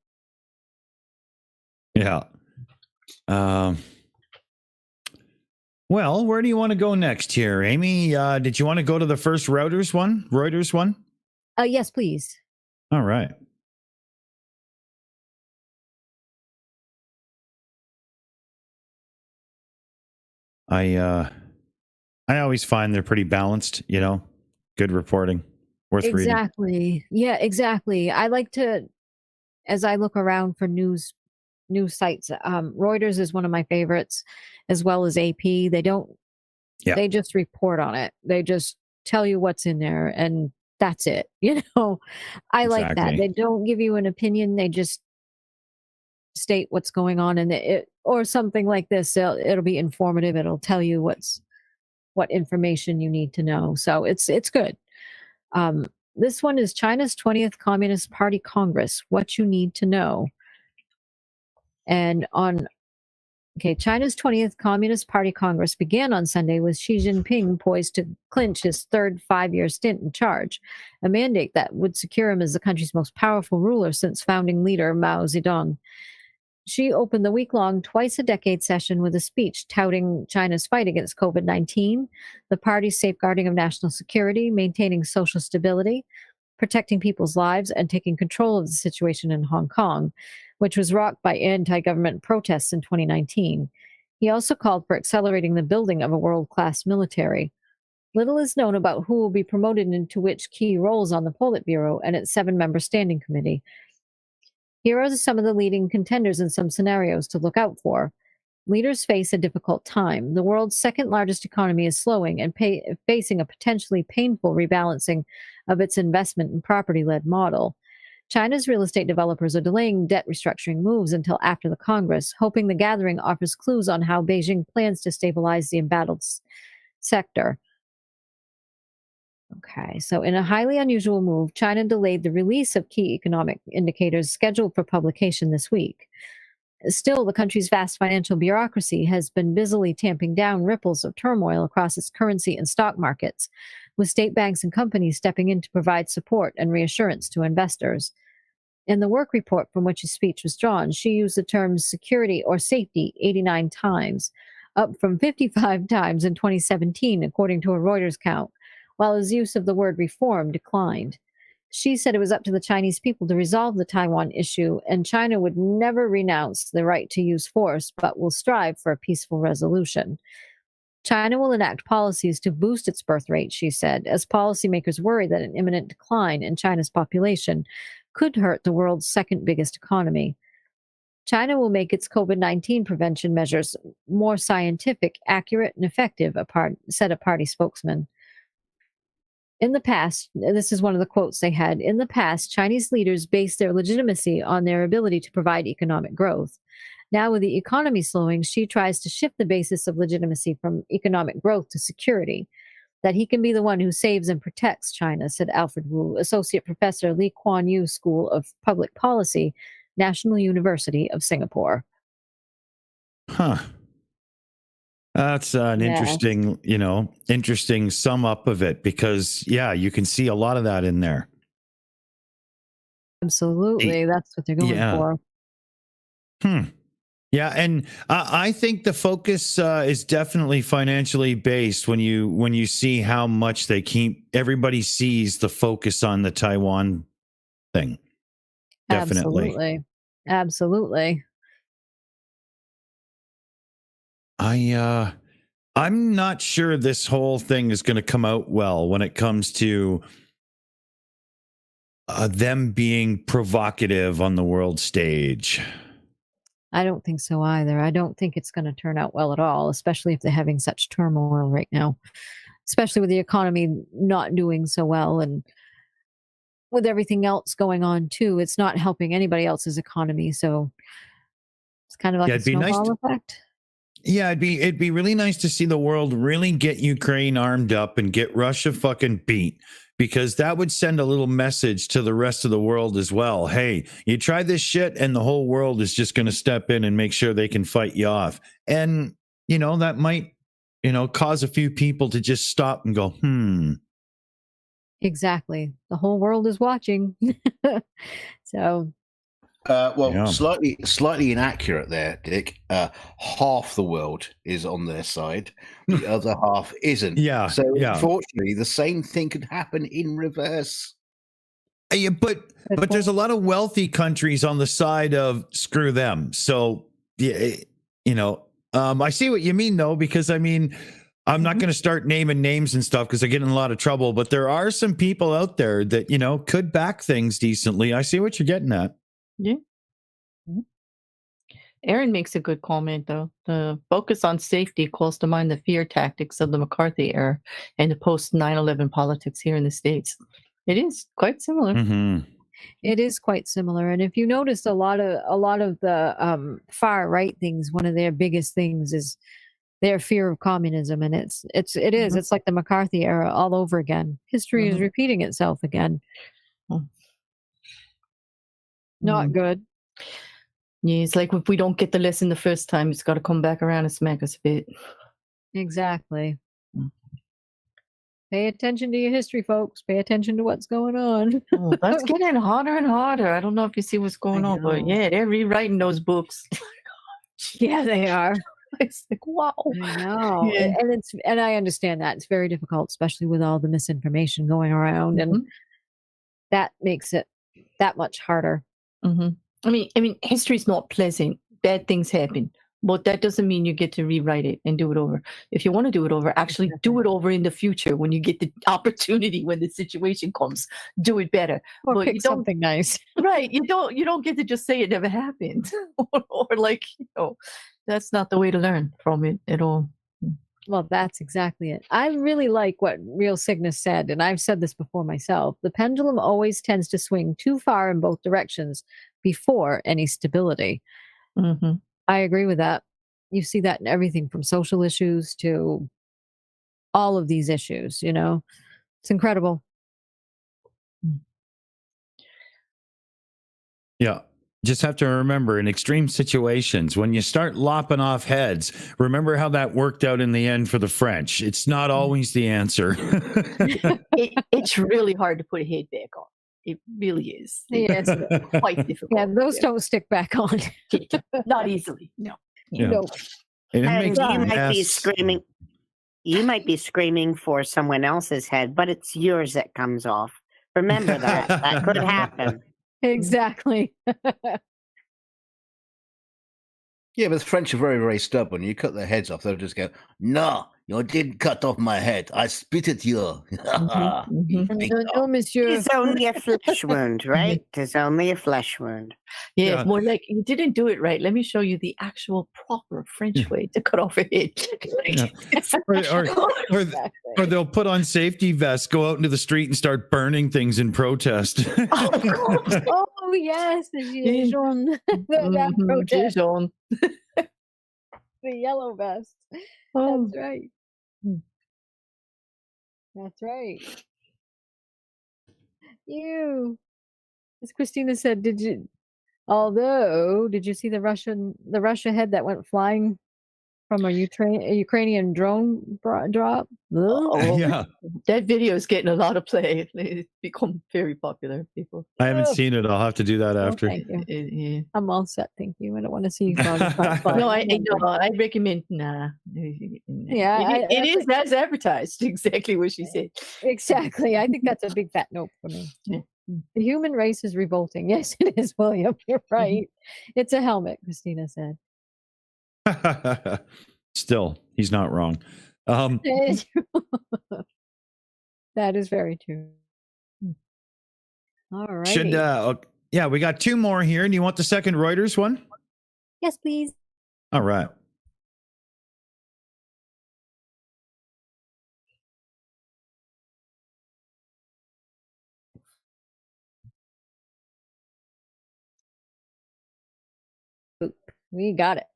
Yeah. Well, where do you want to go next here, Aimee? Did you want to go to the first Reuters one? Yes, please. All right. I always find they're pretty balanced, good reporting. worth reading. Exactly. Yeah, exactly. I like to, as I look around for news sites, Reuters is one of my favorites, as well as AP. They just report on it. They just tell you what's in there, and that's it. I like that. Exactly. They don't give you an opinion. They just state what's going on, and or something like this. It'll be informative. It'll tell you what information you need to know. So it's good. This one is China's 20th Communist Party Congress, what you need to know. And China's 20th Communist Party Congress began on Sunday with Xi Jinping poised to clinch his third 5-year stint in charge, a mandate that would secure him as the country's most powerful ruler since founding leader Mao Zedong. Xi opened the week-long, twice-a-decade session with a speech touting China's fight against COVID-19, the party's safeguarding of national security, maintaining social stability, protecting people's lives, and taking control of the situation in Hong Kong, which was rocked by anti-government protests in 2019. He also called for accelerating the building of a world-class military. Little is known about who will be promoted into which key roles on the Politburo and its 7-member standing committee. Here are some of the leading contenders in some scenarios to look out for. Leaders face a difficult time. The world's second-largest economy is slowing and facing a potentially painful rebalancing of its investment and property-led model. China's real estate developers are delaying debt restructuring moves until after the Congress, hoping the gathering offers clues on how Beijing plans to stabilize the embattled sector. Okay, so in a highly unusual move, China delayed the release of key economic indicators scheduled for publication this week. Still, the country's vast financial bureaucracy has been busily tamping down ripples of turmoil across its currency and stock markets, with state banks and companies stepping in to provide support and reassurance to investors. In the work report from which his speech was drawn, Xi used the terms security or safety 89 times, up from 55 times in 2017, according to a Reuters count, while his use of the word reform declined. Xi said it was up to the Chinese people to resolve the Taiwan issue, and China would never renounce the right to use force, but will strive for a peaceful resolution. China will enact policies to boost its birth rate, Xi said, as policymakers worry that an imminent decline in China's population could hurt the world's second biggest economy. China will make its COVID-19 prevention measures more scientific, accurate, and effective, said a party spokesman. In the past, this is one of the quotes they had, in the past, Chinese leaders based their legitimacy on their ability to provide economic growth. Now, with the economy slowing, Xi tries to shift the basis of legitimacy from economic growth to security, that he can be the one who saves and protects China, said Alfred Wu, Associate Professor, Lee Kuan Yew School of Public Policy, National University of Singapore. Huh. That's an interesting sum up of it, because, you can see a lot of that in there. Absolutely. That's what they're going for. Yeah, and I think the focus is definitely financially based when you see how much everybody sees the focus on the Taiwan thing. Definitely. Absolutely. I'm not sure this whole thing is going to come out well when it comes to them being provocative on the world stage. I don't think so either. I don't think it's going to turn out well at all, especially if they're having such turmoil right now, especially with the economy not doing so well and with everything else going on too. It's not helping anybody else's economy. So it's kind of like a snowball effect. Yeah, it'd be really nice to see the world really get Ukraine armed up and get Russia fucking beat, because that would send a little message to the rest of the world as well. Hey, you try this shit and the whole world is just going to step in and make sure they can fight you off. And, that might, cause a few people to just stop and go, Exactly. The whole world is watching. So... slightly inaccurate there, Dick. Half the world is on their side, the other half isn't. Unfortunately, the same thing could happen in reverse. Yeah, but there's a lot of wealthy countries on the side of screw them. So I see what you mean though, because I'm not going to start naming names and stuff because I get in a lot of trouble, but there are some people out there that, could back things decently. I see what you're getting at. Yeah. Aaron makes a good comment, though. The focus on safety calls to mind the fear tactics of the McCarthy era and the post 9/11 politics here in the States. It is quite similar. Mm-hmm. It is quite similar, and if you notice, a lot of the far right things, one of their biggest things is their fear of communism, and it's like the McCarthy era all over again. History is repeating itself again. Not good. Yeah, it's like if we don't get the lesson the first time, it's got to come back around and smack us a bit. Exactly. Pay attention to your history, folks. Pay attention to what's going on. That's getting harder and harder. I don't know if you see what's going on, but yeah, they're rewriting those books. Yeah, they are. It's like, wow. I know. Yeah. And I understand that. It's very difficult, especially with all the misinformation going around. And that makes it that much harder. I mean, history's not pleasant. Bad things happen. But that doesn't mean you get to rewrite it and do it over. If you want to do it over, actually do it over in the future when you get the opportunity, when the situation comes. Do it better. Or but pick something nice. Right. You don't get to just say it never happened. or like, that's not the way to learn from it at all. Well, that's exactly it. I really like what Real Cygnus said, and I've said this before myself. The pendulum always tends to swing too far in both directions before any stability. I agree with that. You see that in everything from social issues to all of these issues, It's incredible. Yeah. Just have to remember in extreme situations, when you start lopping off heads, remember how that worked out in the end for the French. It's not always the answer. It's really hard to put a head back on. It really is. Yes. It's quite difficult. Yeah, those don't stick back on. Not easily. No. Yeah. No. And you might be screaming. You might be screaming for someone else's head, but it's yours that comes off. Remember that. That could happen. Exactly. Yeah, but the French are very, very stubborn. You cut their heads off, they'll just go, "No, you didn't cut off my head. I spit at you." No, monsieur. It's only a flesh wound, right? It's only a flesh wound. Yeah, more like, you didn't do it right. Let me show you the actual proper French way to cut off a head. Or they'll put on safety vests, go out into the street and start burning things in protest. Oh, yes. The Gilets jaunes. That protest. The yellow vest. That's right. That's right. As Christina said, did you see the Russia head that went flying from a Ukrainian drone drop? Yeah. That video is getting a lot of play. It's become very popular. People. I haven't seen it. I'll have to do that after. Thank you. I'm all set. Thank you. I don't want to see you. No, I recommend. Nah. Yeah, it is as advertised. Exactly what she said. Exactly. I think that's a big fat nope for me. Yeah. The human race is revolting. Yes, it is, William. You're right. It's a helmet, Christina said. Still, he's not wrong. That is very true. All right. We got two more here. And you want the second Reuters one? Yes, please. All right. We got it.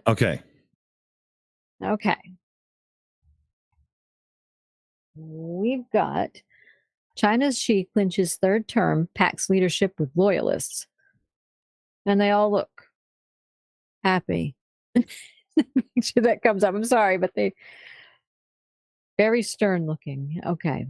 Okay. Okay. We've got China's Xi clinches third term, pacts leadership with loyalists. And they all look happy. Make sure that comes up. I'm sorry, but they very stern looking. Okay.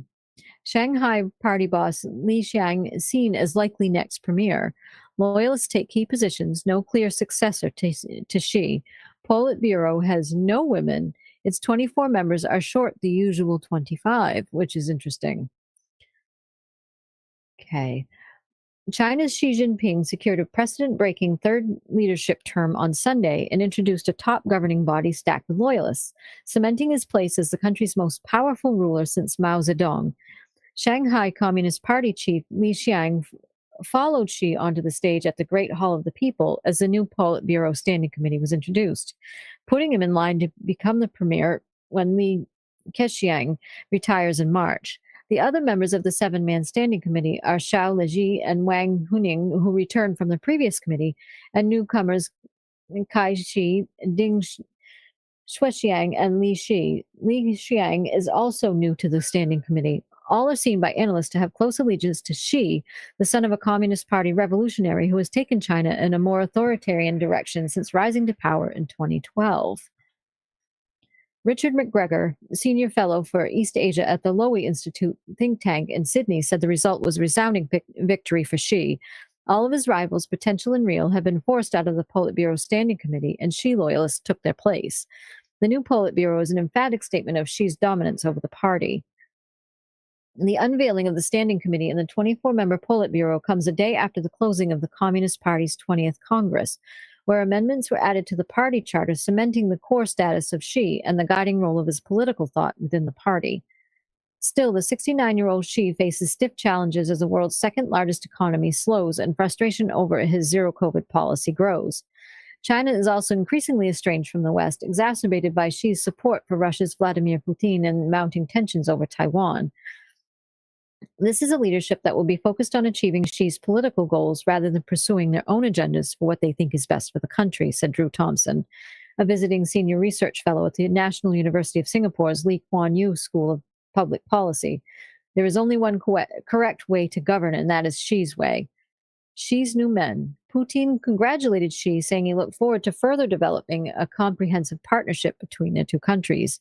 Shanghai party boss Li Xiang is seen as likely next premier. Loyalists take key positions, no clear successor to Xi. Politburo has no women. Its 24 members are short the usual 25, which is interesting. Okay. China's Xi Jinping secured a precedent-breaking third leadership term on Sunday and introduced a top governing body stacked with loyalists, cementing his place as the country's most powerful ruler since Mao Zedong. Shanghai Communist Party chief Li Qiang followed Xi onto the stage at the Great Hall of the People as the new Politburo Standing Committee was introduced, putting him in line to become the premier when Li Keqiang retires in March. The other members of the seven-man standing committee are Xiao Leji and Wang Huning, who returned from the previous committee, and newcomers Kai Shi, Ding Shuexiang, and Li Shi. Li Xiang is also new to the standing committee. All are seen by analysts to have close allegiance to Xi, the son of a Communist Party revolutionary who has taken China in a more authoritarian direction since rising to power in 2012. Richard McGregor, senior fellow for East Asia at the Lowy Institute think tank in Sydney, said the result was a resounding victory for Xi. All of his rivals, potential and real, have been forced out of the Politburo Standing Committee, and Xi loyalists took their place. The new Politburo is an emphatic statement of Xi's dominance over the party. The unveiling of the Standing Committee and the 24-member Politburo comes a day after the closing of the Communist Party's 20th Congress, where amendments were added to the party charter, cementing the core status of Xi and the guiding role of his political thought within the party. Still, the 69-year-old Xi faces stiff challenges as the world's second-largest economy slows and frustration over his zero-COVID policy grows. China is also increasingly estranged from the West, exacerbated by Xi's support for Russia's Vladimir Putin and mounting tensions over Taiwan. This is a leadership that will be focused on achieving Xi's political goals rather than pursuing their own agendas for what they think is best for the country, said Drew Thompson, a visiting senior research fellow at the National University of Singapore's Lee Kuan Yew School of Public Policy. There is only one correct way to govern, and that is Xi's way. Xi's new men. Putin congratulated Xi, saying he looked forward to further developing a comprehensive partnership between the two countries.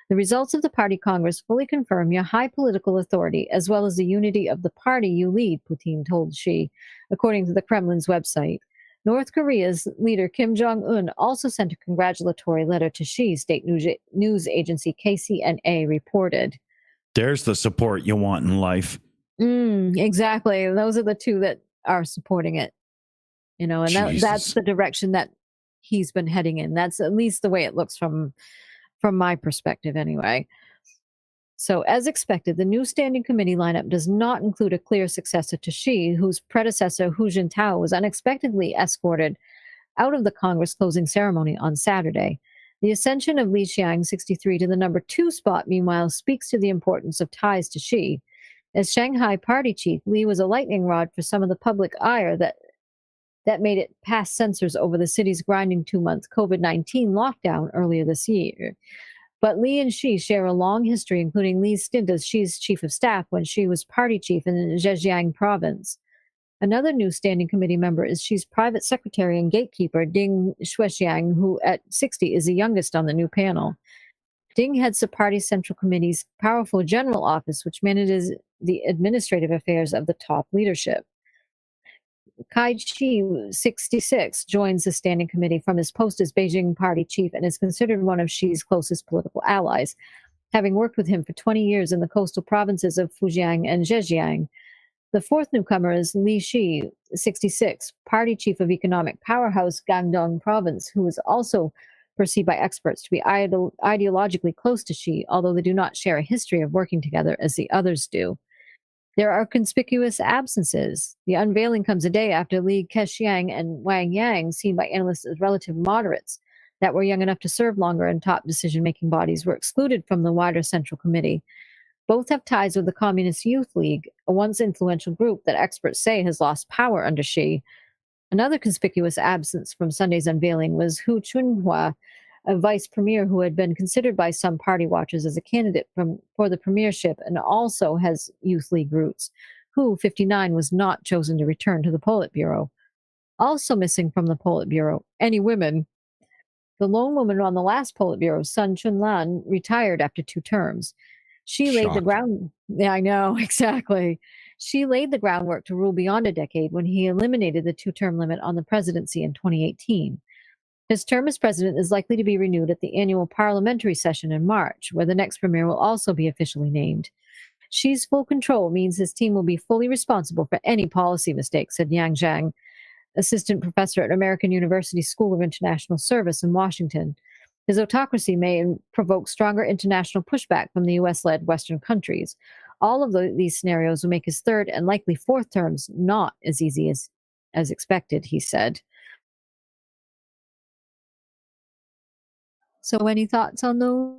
The results of the party congress fully confirm your high political authority, as well as the unity of the party you lead, Putin told Xi, according to the Kremlin's website. North Korea's leader Kim Jong-un also sent a congratulatory letter to Xi, state news agency KCNA reported. There's the support you want in life. Exactly. Those are the two that are supporting it. You know, and that's the direction that he's been heading in. That's at least the way it looks from my perspective anyway. So as expected, the new standing committee lineup does not include a clear successor to Xi, whose predecessor Hu Jintao was unexpectedly escorted out of the Congress closing ceremony on Saturday. The ascension of Li Qiang, 63, to the number 2 spot, meanwhile, speaks to the importance of ties to Xi. As Shanghai party chief, Li was a lightning rod for some of the public ire that made it past censors over the city's grinding 2-month COVID-19 lockdown earlier this year. But Li and Xi share a long history, including Li's stint as Xi's chief of staff when Xi was party chief in Zhejiang province. Another new standing committee member is Xi's private secretary and gatekeeper, Ding Shuexiang, who at 60 is the youngest on the new panel. Ding heads the party's central committee's powerful general office, which manages the administrative affairs of the top leadership. Kai Chi, 66, joins the standing committee from his post as Beijing party chief and is considered one of Xi's closest political allies, having worked with him for 20 years in the coastal provinces of Fujian and Zhejiang. The fourth newcomer is Li Shi, 66, party chief of economic powerhouse Guangdong province, who is also perceived by experts to be ideologically close to Xi, although they do not share a history of working together as the others do. There are conspicuous absences. The unveiling comes a day after Li Keqiang and Wang Yang, seen by analysts as relative moderates that were young enough to serve longer in top decision-making bodies, were excluded from the wider Central Committee. Both have ties with the Communist Youth League, a once influential group that experts say has lost power under Xi. Another conspicuous absence from Sunday's unveiling was Hu Chunhua, a vice premier who had been considered by some party watchers as a candidate for the premiership and also has Youth League roots. Hu, 59, was not chosen to return to the Politburo. Also missing from the Politburo, any women. The lone woman on the last Politburo, Sun Chunlan, retired after 2 terms. She laid the ground. Yeah, I know, exactly. She laid the groundwork to rule beyond a decade when he eliminated the 2-term limit on the presidency in 2018. His term as president is likely to be renewed at the annual parliamentary session in March, where the next premier will also be officially named. Xi's full control means his team will be fully responsible for any policy mistakes, said Yang Zhang, assistant professor at American University School of International Service in Washington. His autocracy may provoke stronger international pushback from the U.S.-led Western countries. All of these scenarios will make his third and likely fourth terms not as easy as expected, he said. So any thoughts on those?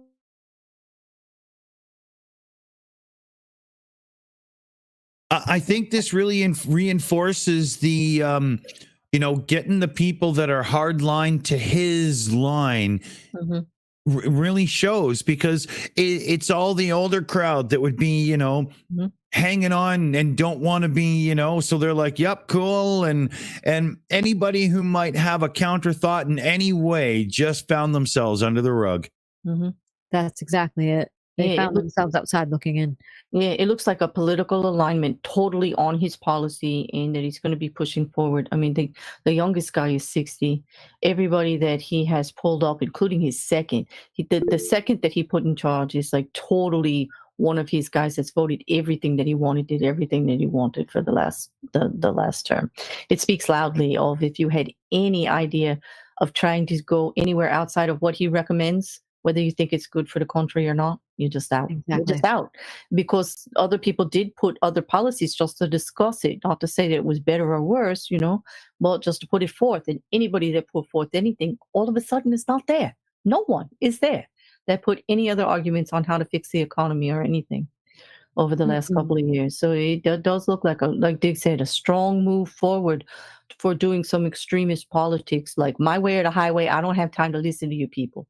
I think this really reinforces the, getting the people that are hardline to his line. Mm-hmm. Really shows, because it's all the older crowd that would be, Mm-hmm. hanging on and don't want to be, so they're like, yep, cool. And anybody who might have a counter thought in any way just found themselves under the rug. Mm-hmm. That's exactly it. They found themselves outside looking in. Yeah, it looks like a political alignment totally on his policy, and that he's going to be pushing forward. I mean, the youngest guy is 60. Everybody that he has pulled up, including his second, the second that he put in charge is like totally one of his guys that's voted everything that he wanted, did everything that he wanted for the last term. It speaks loudly of, if you had any idea of trying to go anywhere outside of what he recommends, whether you think it's good for the country or not, you're just out. Exactly. You're just out. Because other people did put other policies just to discuss it, not to say that it was better or worse, but just to put it forth. And anybody that put forth anything, all of a sudden it's not there. No one is there that put any other arguments on how to fix the economy or anything over the last couple of years. So it does look like Dig said, a strong move forward for doing some extremist politics, like my way or the highway. I don't have time to listen to you people.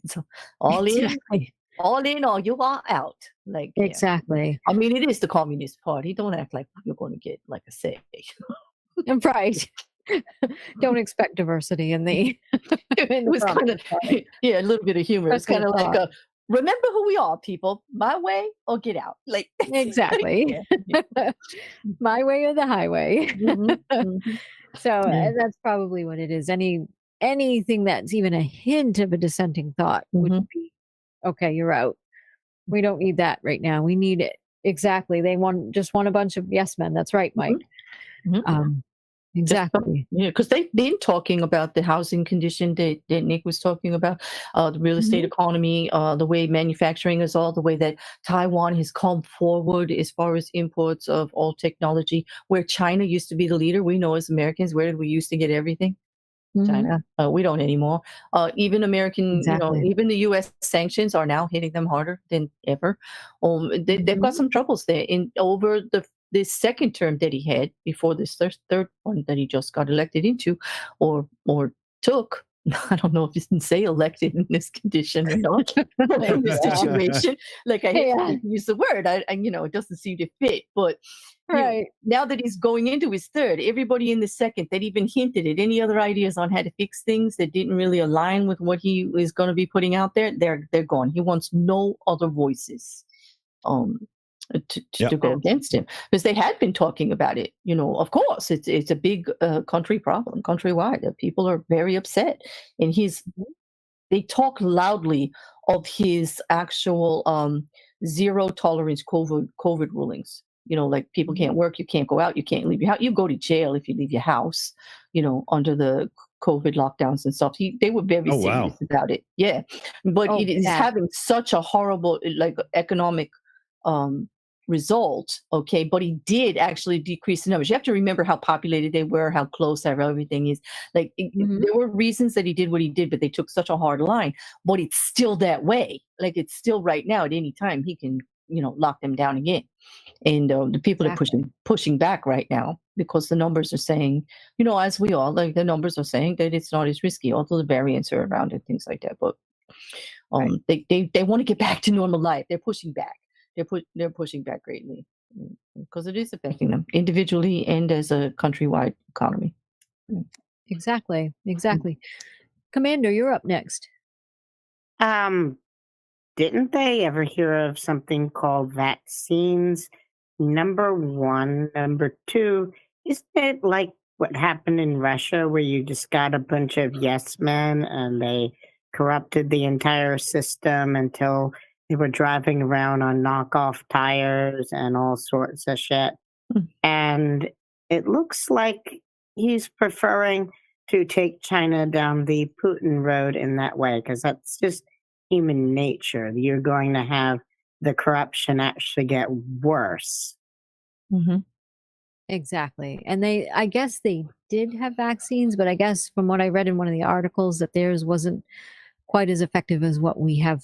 So all in or you are out. Exactly. I mean, it is the Communist Party. Don't act like you're going to get like a say. Right. Don't expect diversity in the. It was kind of a little bit of humor. It's kind of like remember who we are, people. My way or get out. Like exactly. My way or the highway. Mm-hmm, mm-hmm. So that's probably what it is. Anything that's even a hint of a dissenting thought would be, okay, you're out. We don't need that right now. We need it. Exactly. They just want a bunch of yes men. That's right, Mike. Mm-hmm. Exactly. Yeah, because they've been talking about the housing condition that Nick was talking about, the real estate economy, the way manufacturing is all, the way that Taiwan has come forward as far as imports of all technology, where China used to be the leader. We know as Americans, where did we used to get everything? China. We don't anymore. Even American, even the U.S. sanctions are now hitting them harder than ever. They've got some troubles there. Over the second term that he had before this third one that he just got elected into, or took. I don't know if you can say elected in this condition or not. In this situation, like I hate to use the word, it doesn't seem to fit. But now that he's going into his third, everybody in the second that even hinted at any other ideas on how to fix things that didn't really align with what he is going to be putting out there, they're gone. He wants no other voices. To go against him, because they had been talking about it. Of course, it's a big country problem, countrywide. People are very upset, and they talk loudly of his actual zero tolerance COVID rulings. Like people can't work, you can't go out, you can't leave your house, you go to jail if you leave your house. Under the COVID lockdowns and stuff. They were very serious about it. Yeah, but it is having such a horrible economic result, okay, but he did actually decrease the numbers. You have to remember how populated they were, how close everything is. There were reasons that he did what he did, but they took such a hard line. But it's still that way. It's still right now. At any time, he can, lock them down again. And the people are pushing back right now, because the numbers are saying, as we all the numbers are saying that it's not as risky, although the variants are around and things like that. But they want to get back to normal life. They're pushing back. They're pushing back greatly, because it is affecting them individually and as a countrywide economy. Exactly. Commander, you're up next. Didn't they ever hear of something called vaccines? Number one. Number two, isn't it like what happened in Russia, where you just got a bunch of yes men and they corrupted the entire system until They were driving around on knockoff tires and all sorts of shit. And it looks like he's preferring to take China down the Putin road in that way, because that's just human nature. You're going to have the corruption actually get worse. Mm-hmm. Exactly. And I guess they did have vaccines, but I guess from what I read in one of the articles that theirs wasn't quite as effective as what we have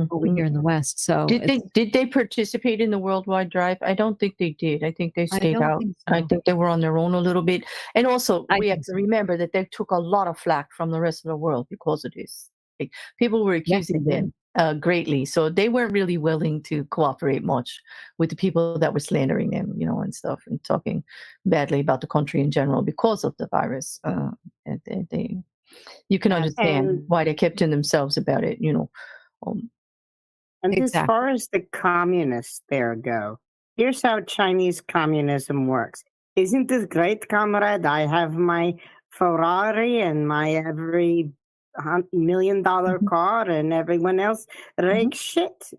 over here in the West. So did they participate in the worldwide drive? I don't think they did. I think they stayed out. I think they were on their own a little bit. And also we have to remember that they took a lot of flack from the rest of the world because of this. Like, people were accusing them greatly. So they weren't really willing to cooperate much with the people that were slandering them, and stuff, and talking badly about the country in general because of the virus. You can understand why they kept to themselves about it, And as far as the communists there go, here's how Chinese communism works. Isn't this great, comrade? I have my Ferrari and my every $1 million car, and everyone else rakes shit.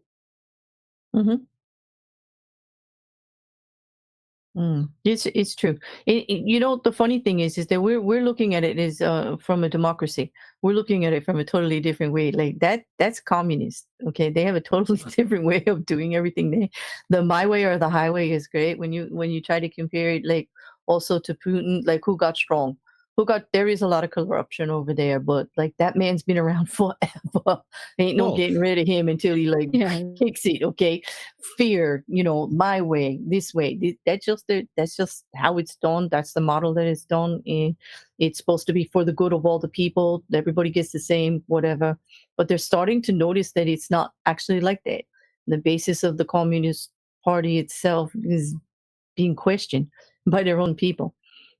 It's true. The funny thing is that we're looking at it as from a democracy. We're looking at it from a totally different way. Like that's communist. Okay, they have a totally different way of doing everything. The my way or the highway is great. When you try to compare it, like, also to Putin, like, who got strong? There is a lot of corruption over there, but like, that man's been around forever. Ain't no getting rid of him until he kicks it. Okay, fear, my way, this way. That's just how it's done. That's the model that it's done. It's supposed to be for the good of all the people. Everybody gets the same, whatever. But they're starting to notice that it's not actually like that. The basis of the Communist Party itself is being questioned by their own people,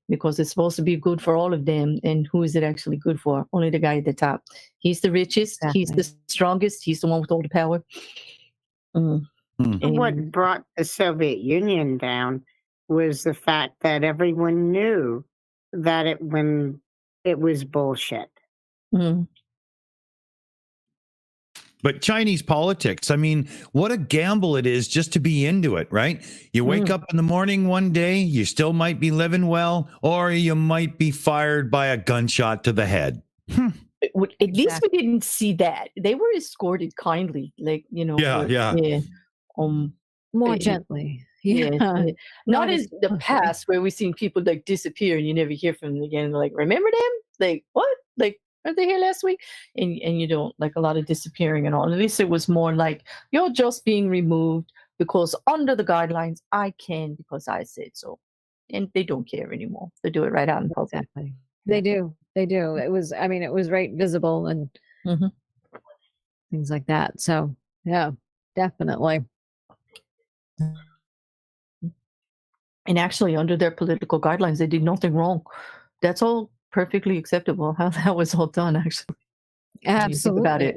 because it's supposed to be good for all of them. And who is it actually good for? Only the guy at the top. He's the richest. Exactly. He's the strongest. He's the one with all the power. What brought the Soviet Union down was the fact that everyone knew that it was bullshit. But Chinese politics, I mean, what a gamble it is just to be into it, right? You wake up in the morning one day, you still might be living well, or you might be fired by a gunshot to the head. At least we didn't see that. They were escorted kindly, like, more gently. Not as the past, where we've seen people like disappear and you never hear from them again. Like, remember them? Like, what? Like, are they here last week? And you don't, like, a lot of disappearing and all. At least it was more like, you're just being removed because under the guidelines I can, because I said so. And they don't care anymore. They do it right out in public. Exactly. They do. It was right visible and things like that. So yeah, definitely. And actually, under their political guidelines, they did nothing wrong. That's all perfectly acceptable, how that was all done, actually. Absolutely. About it.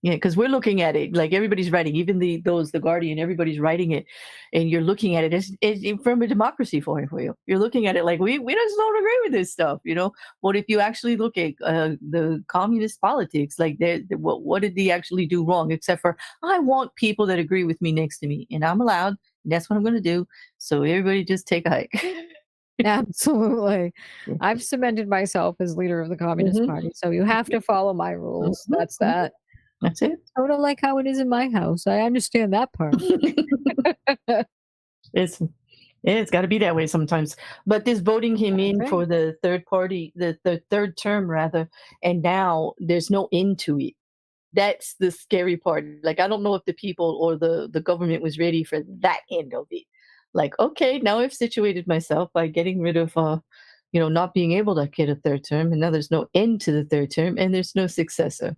Yeah, because we're looking at it like everybody's writing, even the Guardian, everybody's writing it, and you're looking at it as from a democracy point of view. You're looking at it like we just don't agree with this stuff, But if you actually look at the communist politics, like what did they actually do wrong? Except for, I want people that agree with me next to me, and I'm allowed. And that's what I'm going to do. So everybody just take a hike. Absolutely. I've cemented myself as leader of the Communist Party, so you have to follow my rules. That's that. That's it. I don't like how it is in my house. I understand that part. It's got to be that way sometimes. But this voting him in for the third party, the third term rather, and now there's no end to it. That's the scary part. Like, I don't know if the people or the government was ready for that end of it. Like, okay, now I've situated myself by getting rid of, not being able to get a third term, and now there's no end to the third term, and there's no successor.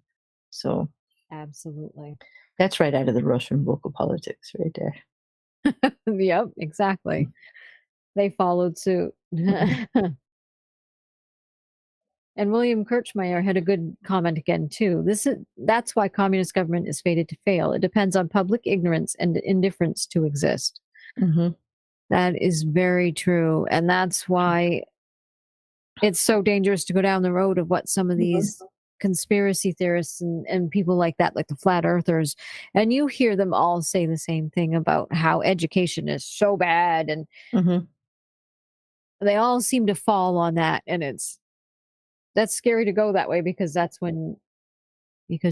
So, absolutely, that's right out of the Russian book of politics, right there. Yep, exactly. They followed suit. And William Kirchmeier had a good comment again too. That's why communist government is fated to fail. It depends on public ignorance and indifference to exist. That is very true, and that's why it's so dangerous to go down the road of what some of these conspiracy theorists and people like that, like the flat earthers, and you hear them all say the same thing about how education is so bad, and Mhm. they all seem to fall on that, and that's scary to go that way, because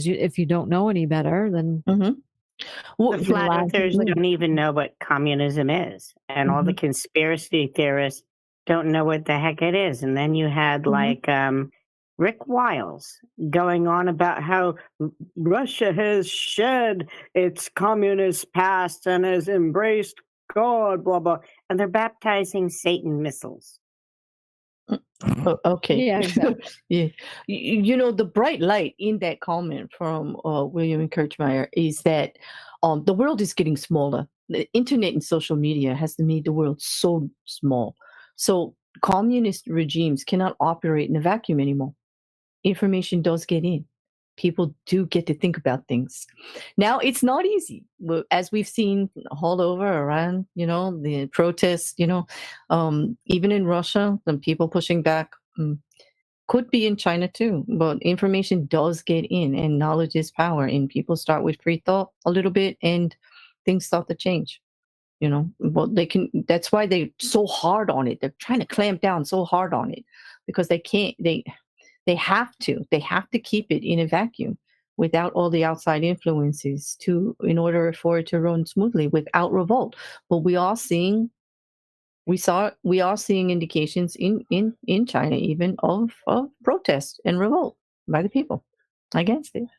if you don't know any better, then Mhm. Well, The you're flat allowed to earthers believe. don't even know what communism is, and all the Mhm. conspiracy theorists don't know what the heck it is. And then you had Mhm. like Rick Wiles going on about how Russia has shed its communist past and has embraced God, blah blah, and they're baptizing Satan missiles. Okay. Yeah, exactly. Yeah. You know, the bright light in that comment from William and Kirchmeier is that the world is getting smaller. The internet and social media has made the world so small. So communist regimes cannot operate in a vacuum anymore. Information does get in. People do get to think about things. Now, it's not easy, as we've seen all over around, the protests, even in Russia, some people pushing back. Could be in China too, but information does get in, and knowledge is power. And people start with free thought a little bit, and things start to change. But they can. That's why they're so hard on it. They're trying to clamp down so hard on it because they can't. They have to. They have to keep it in a vacuum without all the outside influences in order for it to run smoothly without revolt. But we are seeing indications in China even of protest and revolt by the people against it.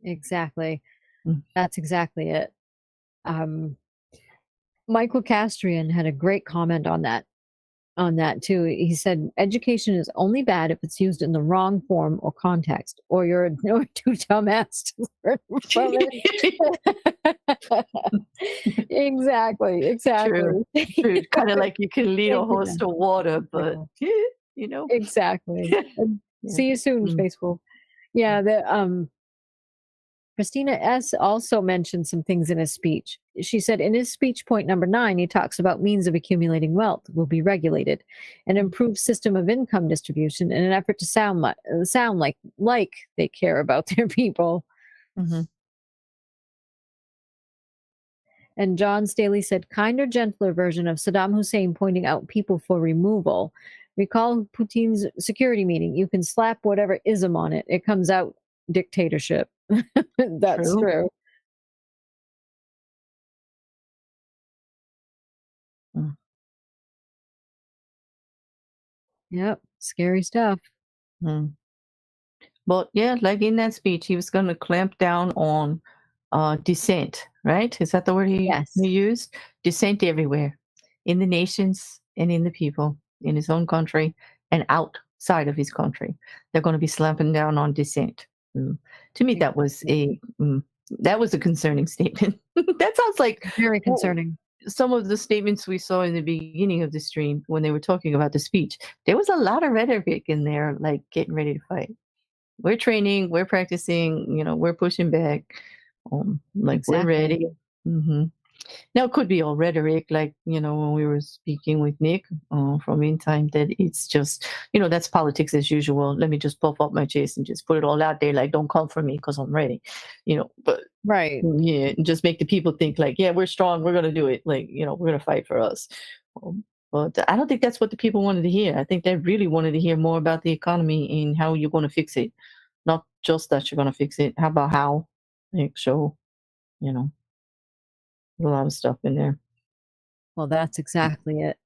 Exactly. Mm. That's exactly it. Michael Castrian had a great comment on that too. He said, education is only bad if it's used in the wrong form or context, or you're too dumbass to learn from it. Exactly. True. Kind of like you can lead a horse to water, but Exactly. Yeah. See you soon, Spaceful. Yeah, Christina S. also mentioned some things in his speech. She said in his speech, point number 9, he talks about means of accumulating wealth will be regulated, an improved system of income distribution in an effort to sound like they care about their people. Mm-hmm. And John Staley said, kinder, gentler version of Saddam Hussein pointing out people for removal. Recall Putin's security meeting. You can slap whatever ism on it. It comes out dictatorship. That's true. Yep, scary stuff. But yeah, like in that speech, he was going to clamp down on dissent, right? Is that the word he used? Dissent everywhere, in the nations and in the people, in his own country and outside of his country. They're going to be slapping down on dissent. To me, that was a concerning statement. That sounds like very concerning. Some of the statements we saw in the beginning of the stream when they were talking about the speech. There was a lot of rhetoric in there, like getting ready to fight. We're training, we're practicing, we're pushing back, we're ready. Mm-hmm. Now, it could be all rhetoric, like, when we were speaking with Nick from In Time, that it's just, that's politics as usual. Let me just puff up my chest and just put it all out there, like, don't come for me because I'm ready, but right. Yeah, just make the people think like, yeah, we're strong, we're going to do it. Like, we're going to fight for us. But I don't think that's what the people wanted to hear. I think they really wanted to hear more about the economy and how you're going to fix it. Not just that you're going to fix it. How about how? Like, show, a lot of stuff in there. Well, that's exactly it.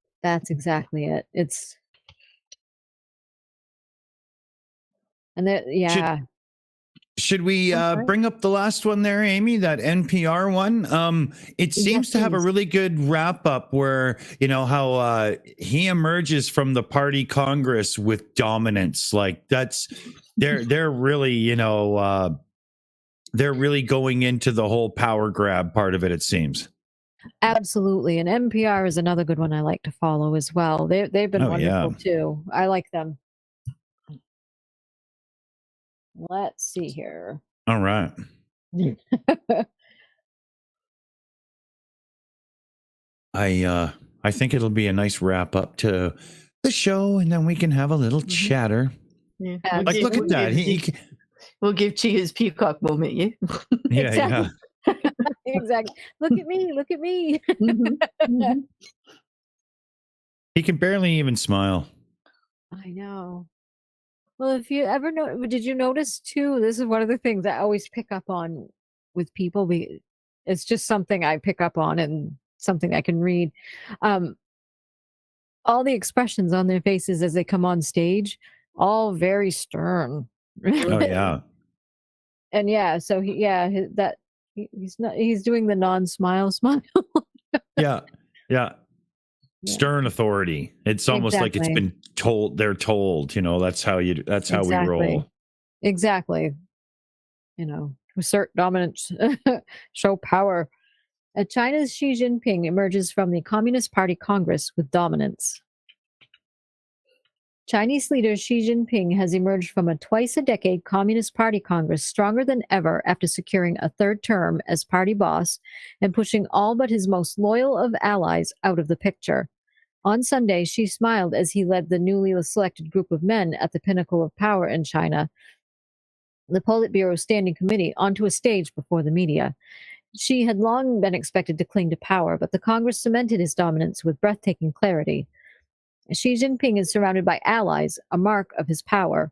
Should we bring up the last one there, Aimee, that NPR one? It seems to have a really good wrap up where, how he emerges from the party Congress with dominance. Like they're really, they're really going into the whole power grab part of it, it seems. Absolutely. And NPR is another good one I like to follow as well. They've been wonderful too. I like them. Let's see here. All right. I think it'll be a nice wrap up to the show, and then we can have a little chatter. Yeah. And Like, look at that. We'll give Chi his peacock moment, yeah? Yeah, exactly. Exactly. Look at me. Look at me. Mhm, mhm. He can barely even smile. I know. Well, if you ever know, did you notice too? This is one of the things I always pick up on with people. It's just something I pick up on and something I can read. Um, all the expressions on their faces as they come on stage, all very stern. Oh yeah. And yeah, so he's doing the non-smile smile. Yeah. Yeah. Stern authority. It's almost like it's been told. They're told. That's how we roll. Exactly. Assert dominance, show power. China's Xi Jinping emerges from the Communist Party Congress with dominance. Chinese leader Xi Jinping has emerged from a twice-a-decade Communist Party Congress stronger than ever after securing a third term as party boss and pushing all but his most loyal of allies out of the picture. On Sunday, Xi smiled as he led the newly selected group of men at the pinnacle of power in China, the Politburo Standing Committee, onto a stage before the media. Xi had long been expected to cling to power, but the Congress cemented his dominance with breathtaking clarity. Xi Jinping is surrounded by allies, a mark of his power.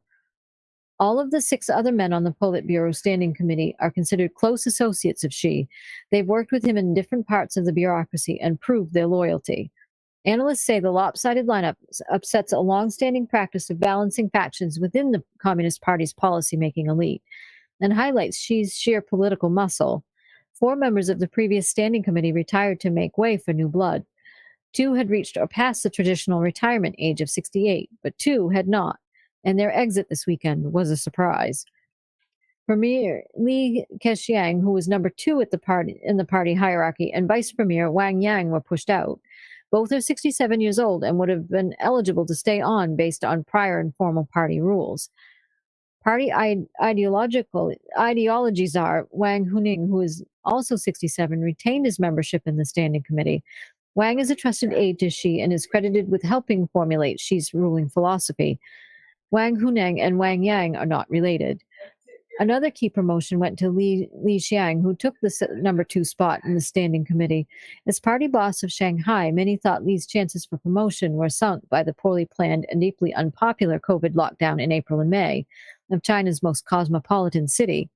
All of the 6 other men on the Politburo Standing Committee are considered close associates of Xi. They've worked with him in different parts of the bureaucracy and proved their loyalty. Analysts say the lopsided lineup upsets a long-standing practice of balancing factions within the Communist Party's policymaking elite and highlights Xi's sheer political muscle. 4 members of the previous standing committee retired to make way for new blood. 2 had reached or passed the traditional retirement age of 68, but 2 had not, and their exit this weekend was a surprise. Premier Li Keqiang, who was number 2 in the party hierarchy, and Vice Premier Wang Yang were pushed out. Both are 67 years old and would have been eligible to stay on based on prior informal party rules. Party ideology czar Wang Huning, who is also 67, retained his membership in the standing committee. Wang is a trusted aide to Xi and is credited with helping formulate Xi's ruling philosophy. Wang Huning and Wang Yang are not related. Another key promotion went to Li Xiang, who took the number 2 spot in the standing committee. As party boss of Shanghai, many thought Li's chances for promotion were sunk by the poorly planned and deeply unpopular COVID lockdown in April and May of China's most cosmopolitan city.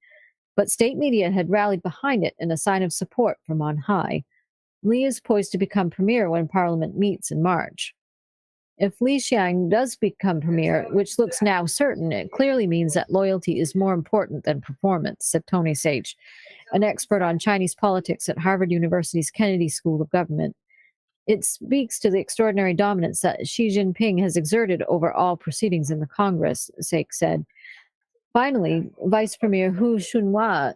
But state media had rallied behind it in a sign of support from on high. Li is poised to become premier when Parliament meets in March. If Li Xiang does become premier, which looks now certain, it clearly means that loyalty is more important than performance, said Tony Sage, an expert on Chinese politics at Harvard University's Kennedy School of Government. It speaks to the extraordinary dominance that Xi Jinping has exerted over all proceedings in the Congress, Sage said. Finally, Vice Premier Hu Shunhua,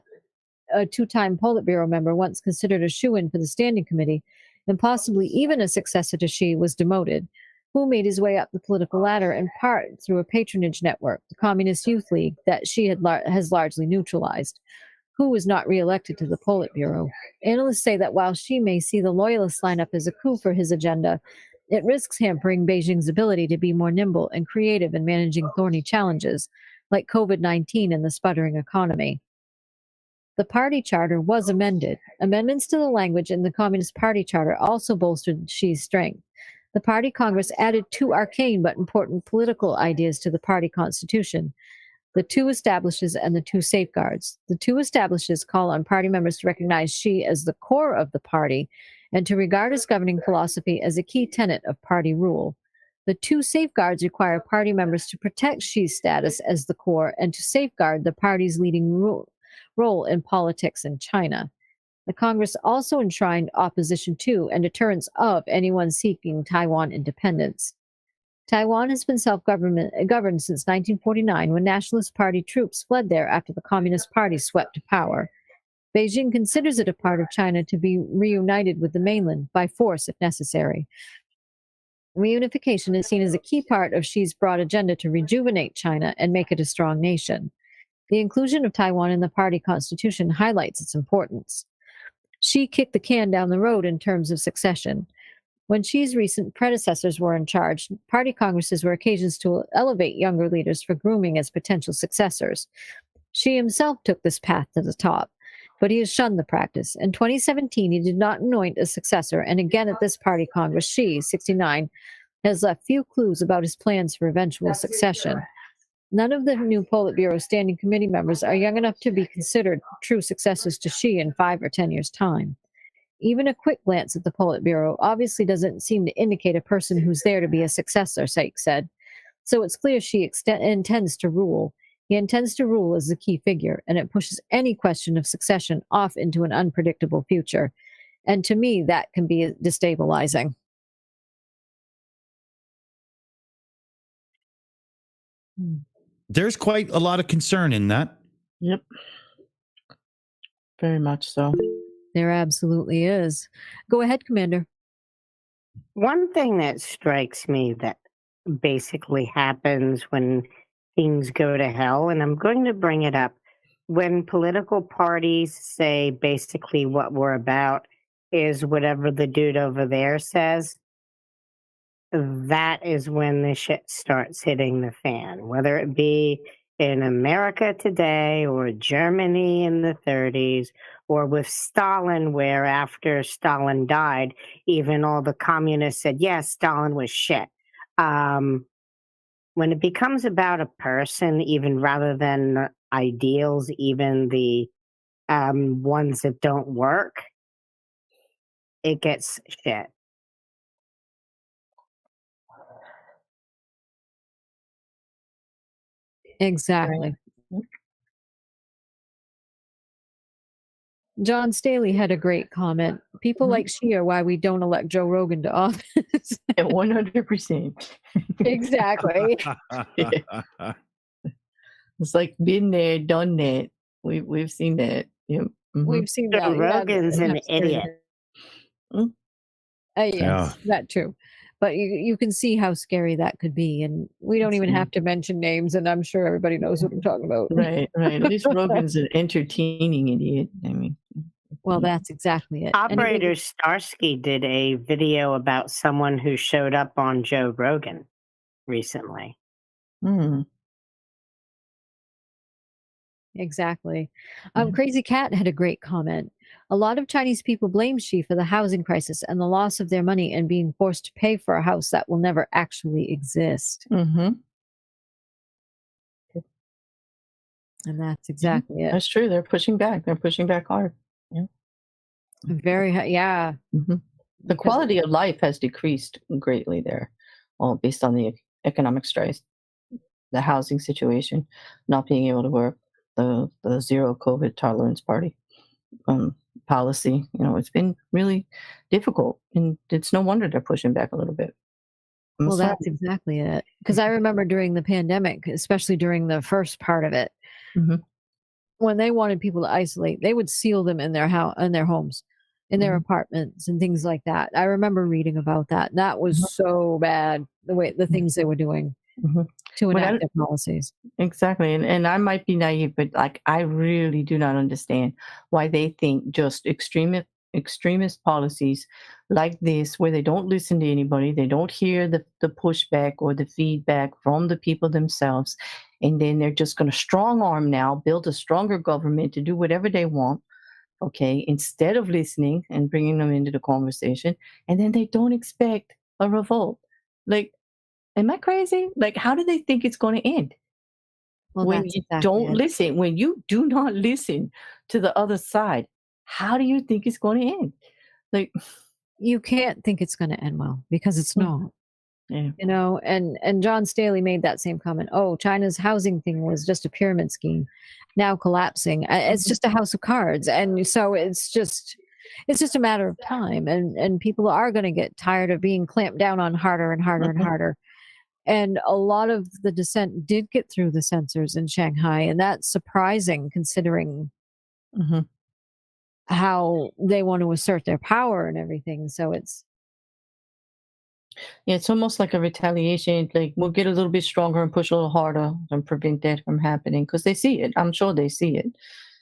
a 2-time Politburo member, once considered a shoo-in for the Standing Committee, and possibly even a successor to Xi, was demoted. Hu made his way up the political ladder in part through a patronage network, the Communist Youth League, that Xi has largely neutralized. Hu was not re-elected to the Politburo. Analysts say that while Xi may see the loyalist lineup as a coup for his agenda, it risks hampering Beijing's ability to be more nimble and creative in managing thorny challenges, like COVID-19 and the sputtering economy. The party charter was amended. Amendments to the language in the Communist Party charter also bolstered Xi's strength. The party Congress added 2 arcane but important political ideas to the party constitution: the 2 establishes and the 2 safeguards. The 2 establishes call on party members to recognize Xi as the core of the party and to regard his governing philosophy as a key tenet of party rule. The 2 safeguards require party members to protect Xi's status as the core and to safeguard the party's leading role in politics in China. The Congress also enshrined opposition to and deterrence of anyone seeking Taiwan independence. Taiwan has been self-governed since 1949, when Nationalist Party troops fled there after the Communist Party swept to power. Beijing considers it a part of China to be reunited with the mainland by force if necessary. Reunification is seen as a key part of Xi's broad agenda to rejuvenate China and make it a strong nation. The inclusion of Taiwan in the party constitution highlights its importance. Xi kicked the can down the road in terms of succession. When Xi's recent predecessors were in charge, party congresses were occasions to elevate younger leaders for grooming as potential successors. Xi himself took this path to the top, but he has shunned the practice. In 2017, he did not anoint a successor, and again at this party congress, Xi, 69, has left few clues about his plans for eventual succession. None of the new Politburo standing committee members are young enough to be considered true successors to Xi in 5 or 10 years' time. Even a quick glance at the Politburo obviously doesn't seem to indicate a person who's there to be a successor, Sykes said. So it's clear Xi intends to rule. He intends to rule as the key figure, and it pushes any question of succession off into an unpredictable future. And to me, that can be destabilizing. There's quite a lot of concern in that. Yep. Very much so. There absolutely is. Go ahead, Commander. One thing that strikes me that basically happens when things go to hell, and I'm going to bring it up, when political parties say basically what we're about is whatever the dude over there says, that is when the shit starts hitting the fan, whether it be in America today or Germany in the 30s or with Stalin, where after Stalin died, even all the communists said, yes, Stalin was shit. When it becomes about a person, even rather than ideals, even the ones that don't work, it gets shit. Exactly. John Staley had a great comment. People like Xi are why we don't elect Joe Rogan to office. 100%. Exactly. It's like been there, done that. We've seen that. Yep. We've seen Joe that. Rogan's an idiot. Yes, that too. But you can see how scary that could be. And we don't even have to mention names, and I'm sure everybody knows what I'm talking about. Right. At least Rogan's an entertaining idiot. I mean, well, that's exactly it. Operator Starsky did a video about someone who showed up on Joe Rogan recently. Exactly. Crazy Cat had a great comment. A lot of Chinese people blame Xi for the housing crisis and the loss of their money and being forced to pay for a house that will never actually exist. And that's exactly it. That's true. They're pushing back. They're pushing back hard. Yeah. Very, yeah. The quality of life has decreased greatly there, all based on the economic strife, the housing situation, not being able to work, the zero COVID tolerance policy. It's been really difficult, and it's no wonder they're pushing back a little bit. Well, that's exactly it. Because I remember during the pandemic, especially during the first part of it, when they wanted people to isolate, they would seal them in their homes, in their apartments, and things like that. I remember reading about that. That was so bad, the things they were doing to enact their policies. Exactly. And I might be naive, but I really do not understand why they think just extremist policies like this, where they don't listen to anybody, they don't hear the pushback or the feedback from the people themselves, and then they're just going to strong arm now, build a stronger government to do whatever they want, okay, instead of listening and bringing them into the conversation, and then they don't expect a revolt. Am I crazy? How do they think it's going to end? Well, when you don't listen, when you do not listen to the other side, how do you think it's going to end? You can't think it's going to end well, because it's not. Yeah. And John Staley made that same comment. Oh, China's housing thing was just a pyramid scheme, now collapsing. It's just a house of cards. And so it's just a matter of time. And people are going to get tired of being clamped down on harder and harder and harder. And a lot of the dissent did get through the censors in Shanghai. And that's surprising, considering how they want to assert their power and everything. So it's almost like a retaliation. We'll get a little bit stronger and push a little harder and prevent that from happening, because they see it. I'm sure they see it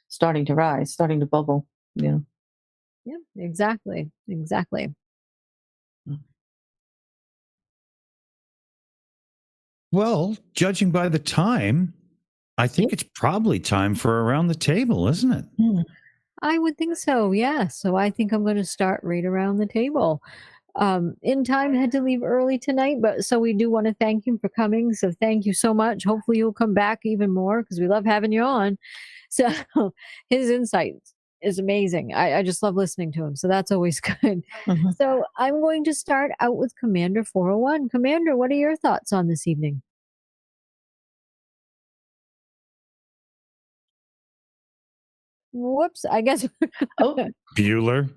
starting to rise, starting to bubble. Yeah, exactly. Well, judging by the time, I think it's probably time for Around the Table, isn't it? I would think so, yeah. So I think I'm going to start right around the table. In time, had to leave early tonight, but so we do want to thank you for coming. So thank you so much. Hopefully you'll come back even more because we love having you on. So his insights is amazing. I just love listening to him. So that's always good. So I'm going to start out with Commander 401. Commander, what are your thoughts on this evening? Whoops, I guess. Oh, Bueller.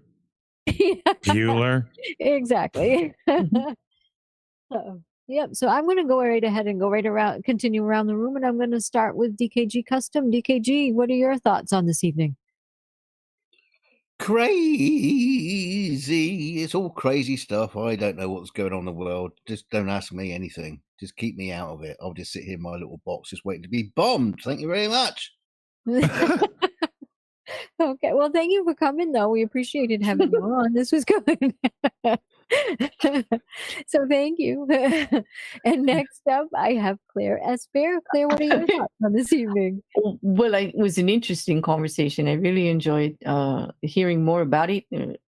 Bueller. Exactly. Yep. So I'm going to go right ahead and go right around, continue around the room, and I'm going to start with DKG Custom. DKG, what are your thoughts on this evening? Crazy. It's all crazy stuff. I don't know what's going on in the world. Just don't ask me anything. Just keep me out of it. I'll just sit here in my little box, just waiting to be bombed. Thank you very much. Okay. Well, thank you for coming, though. We appreciated having you on. This was good. So thank you. And next up, I have Claire S. Bear. Claire, what are your thoughts on this evening? Well, it was an interesting conversation. I really enjoyed hearing more about it.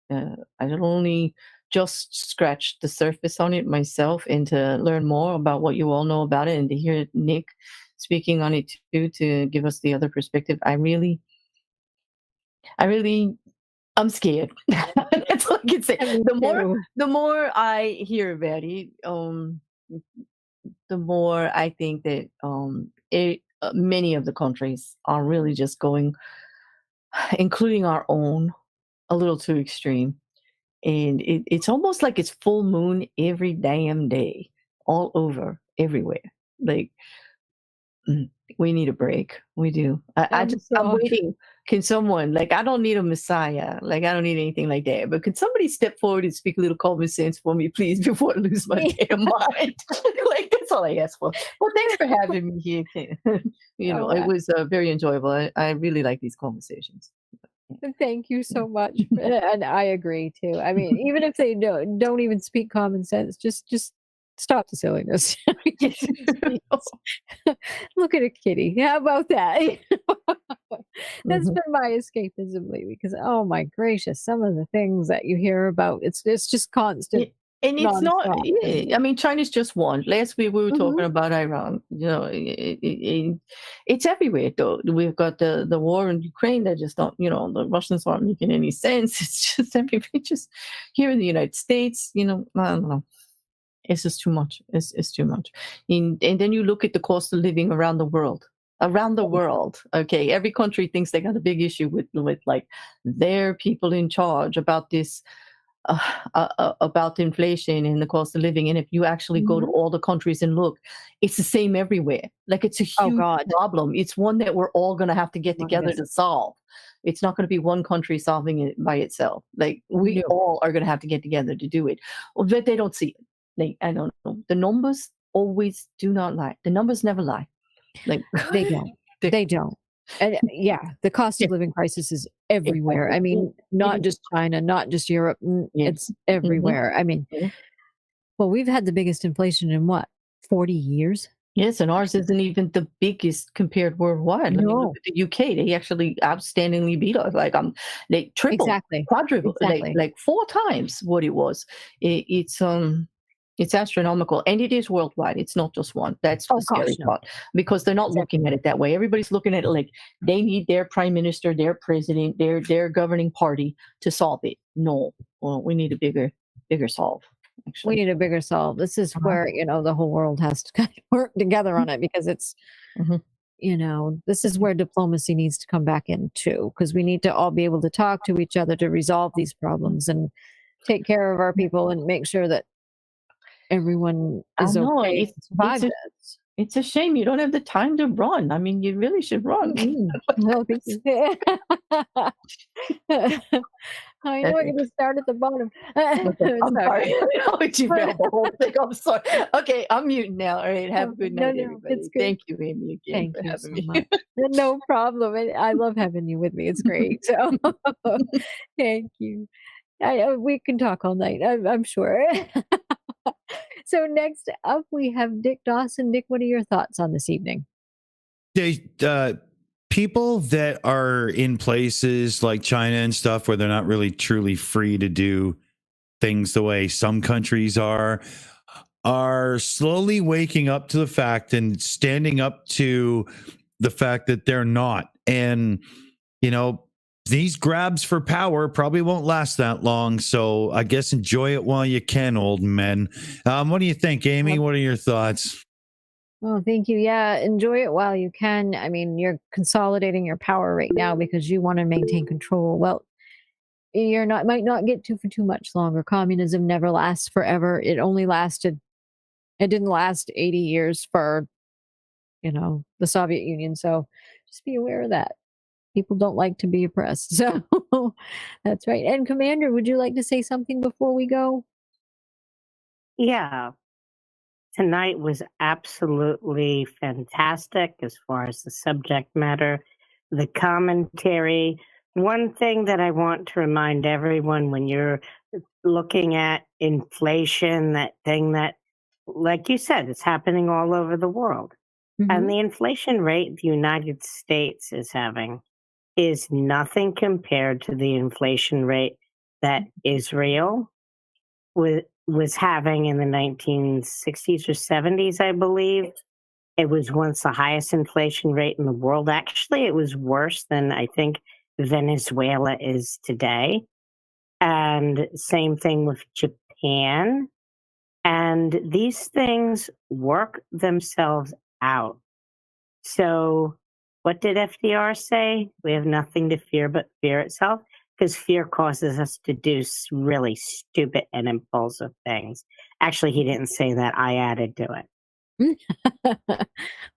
I only just scratched the surface on it myself, and to learn more about what you all know about it, and to hear Nick speaking on it too, to give us the other perspective. I'm scared. That's all I can say. The more I hear about it, the more I think that many of the countries are really just going, including our own, a little too extreme. And it's almost like it's full moon every damn day, all over, everywhere. Like, we need a break. We do. I'm waiting. Can someone, like, I don't need a messiah. Like, I don't need anything like that. But can somebody step forward and speak a little common sense for me, please, before I lose my damn mind? Like, that's all I ask for. Well, thanks for having me here. It was very enjoyable. I really like these conversations. Thank you so much. And I agree, too. I mean, even if they don't even speak common sense, just stop the silliness. Look at a kitty. How about that? That's been my escapism lately, because oh my gracious, some of the things that you hear about, it's just constant. And it's not. I mean, China's just one. Last week we were talking about Iran. It's everywhere. Though we've got the war in Ukraine that just don't. The Russians aren't making any sense. It's just everywhere. Just here in the United States. I don't know. It's just too much. It's too much. And then you look at the cost of living around the world. Okay, every country thinks they got a big issue with like their people in charge about this, about inflation and the cost of living. And if you actually go to all the countries and look, it's the same everywhere. Like, it's a huge problem. It's one that we're all going to have to get together to solve. It's not going to be one country solving it by itself. Like, we all are going to have to get together to do it. But they don't see it. I don't know. The numbers always do not lie. The numbers never lie. Like, they don't. They don't. And the cost of living crisis is everywhere. I mean, not just China, not just Europe. It's everywhere. I mean, well, we've had the biggest inflation in 40 years? Yes, and ours isn't even the biggest compared worldwide. No. Look at the UK. They actually outstandingly beat us. Like, they tripled, quadrupled, like 4 times what it was. It's astronomical, and it is worldwide. It's not just one. That's the scary part, because they're not looking at it that way. Everybody's looking at it like they need their prime minister, their president, their governing party to solve it. No, well, we need a bigger solve. Actually. We need a bigger solve. This is where the whole world has to kind of work together on it, because it's this is where diplomacy needs to come back in too, because we need to all be able to talk to each other to resolve these problems and take care of our people and make sure that everyone is okay. It's a shame you don't have the time to run. I mean, you really should run. No, I know I'm going to start at the bottom. I'm sorry. I'm sorry. Okay, I'm muting now. All right, have a good night, everybody. Thank you, Aimee, again, for having me. Much. No problem. I love having you with me. It's great. So, thank you. We can talk all night, I'm sure. So next up, we have Dick Dawson. Dick, what are your thoughts on this evening? People that are in places like China and stuff where they're not really truly free to do things the way some countries are slowly waking up to the fact and standing up to the fact that they're not. And, you know, these grabs for power probably won't last that long. So I guess enjoy it while you can, old men. What do you think, Aimee? What are your thoughts? Oh, thank you. Yeah, enjoy it while you can. I mean, you're consolidating your power right now because you want to maintain control. Well, might not get to for too much longer. Communism never lasts forever. It didn't last 80 years for, the Soviet Union. So just be aware of that. People don't like to be oppressed. So that's right. And Commander, would you like to say something before we go? Yeah. Tonight was absolutely fantastic as far as the subject matter, the commentary. One thing that I want to remind everyone when you're looking at inflation, that thing that, like you said, it's happening all over the world. Mm-hmm. And the inflation rate the United States is having is nothing compared to the inflation rate that Israel was having in the 1960s or 70s, I believe. It was once the highest inflation rate in the world. Actually, it was worse than I think Venezuela is today. And same thing with Japan. And these things work themselves out. So what did FDR say? We have nothing to fear but fear itself, because fear causes us to do really stupid and impulsive things. Actually, he didn't say that. I added to it.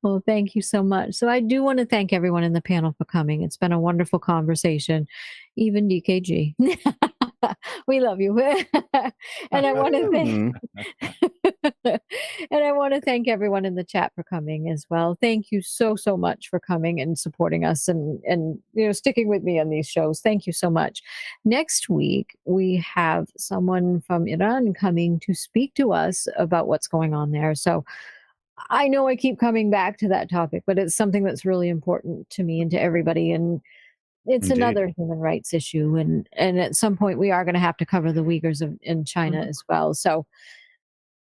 Well, thank you so much. So I do want to thank everyone in the panel for coming. It's been a wonderful conversation, even DKG. We love you. And I want to thank everyone in the chat for coming as well. Thank you so much for coming and supporting us and sticking with me on these shows. Thank you so much. Next week we have someone from Iran coming to speak to us about what's going on there. So I know I keep coming back to that topic, but it's something that's really important to me and to everybody. And it's Indeed. Another human rights issue. And at some point we are going to have to cover the Uyghurs in China as well. So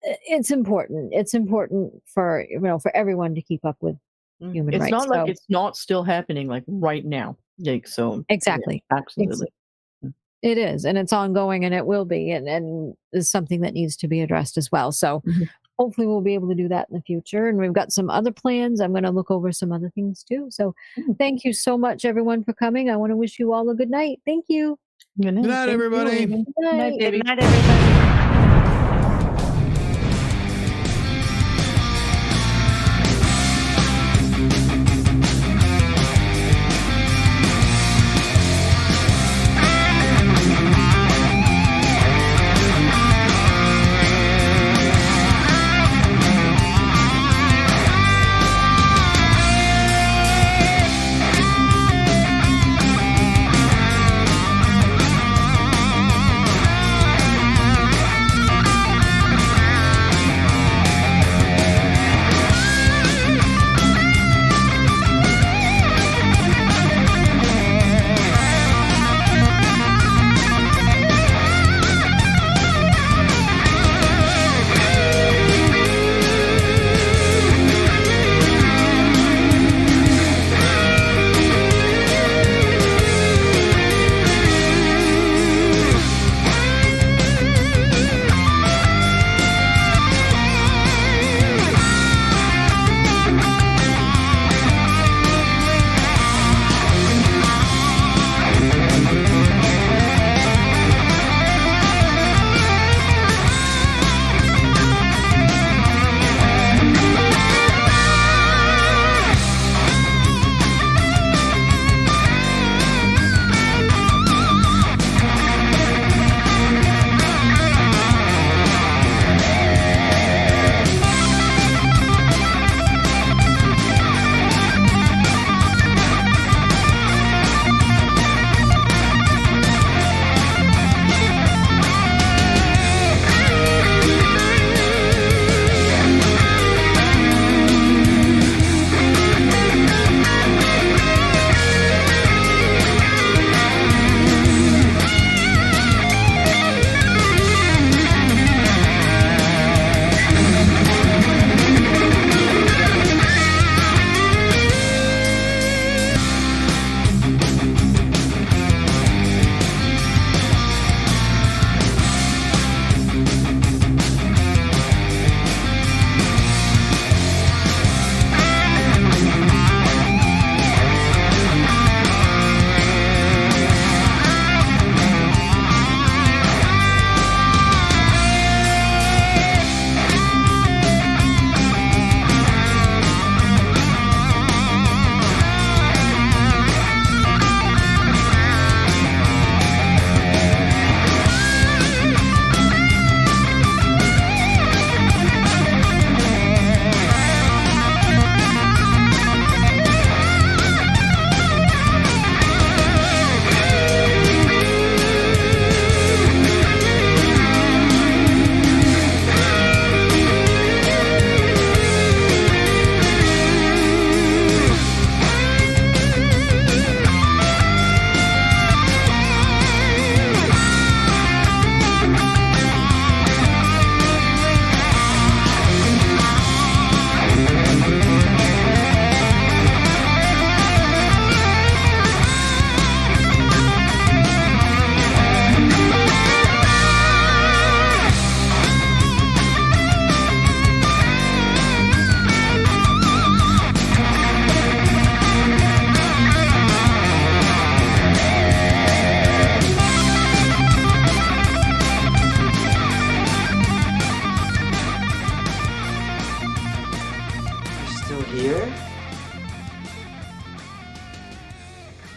it's important. It's important for, for everyone to keep up with human rights. It's not like it's not still happening like right now. Like, so exactly. Yeah, absolutely. It is. And it's ongoing and it will be. And is something that needs to be addressed as well. So hopefully we'll be able to do that in the future. And we've got some other plans. I'm going to look over some other things too. So thank you so much, everyone, for coming. I want to wish you all a good night. Thank you. Good night, Good night, everybody. Good night. Good night, everybody.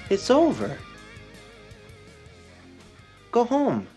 It's over. Go home.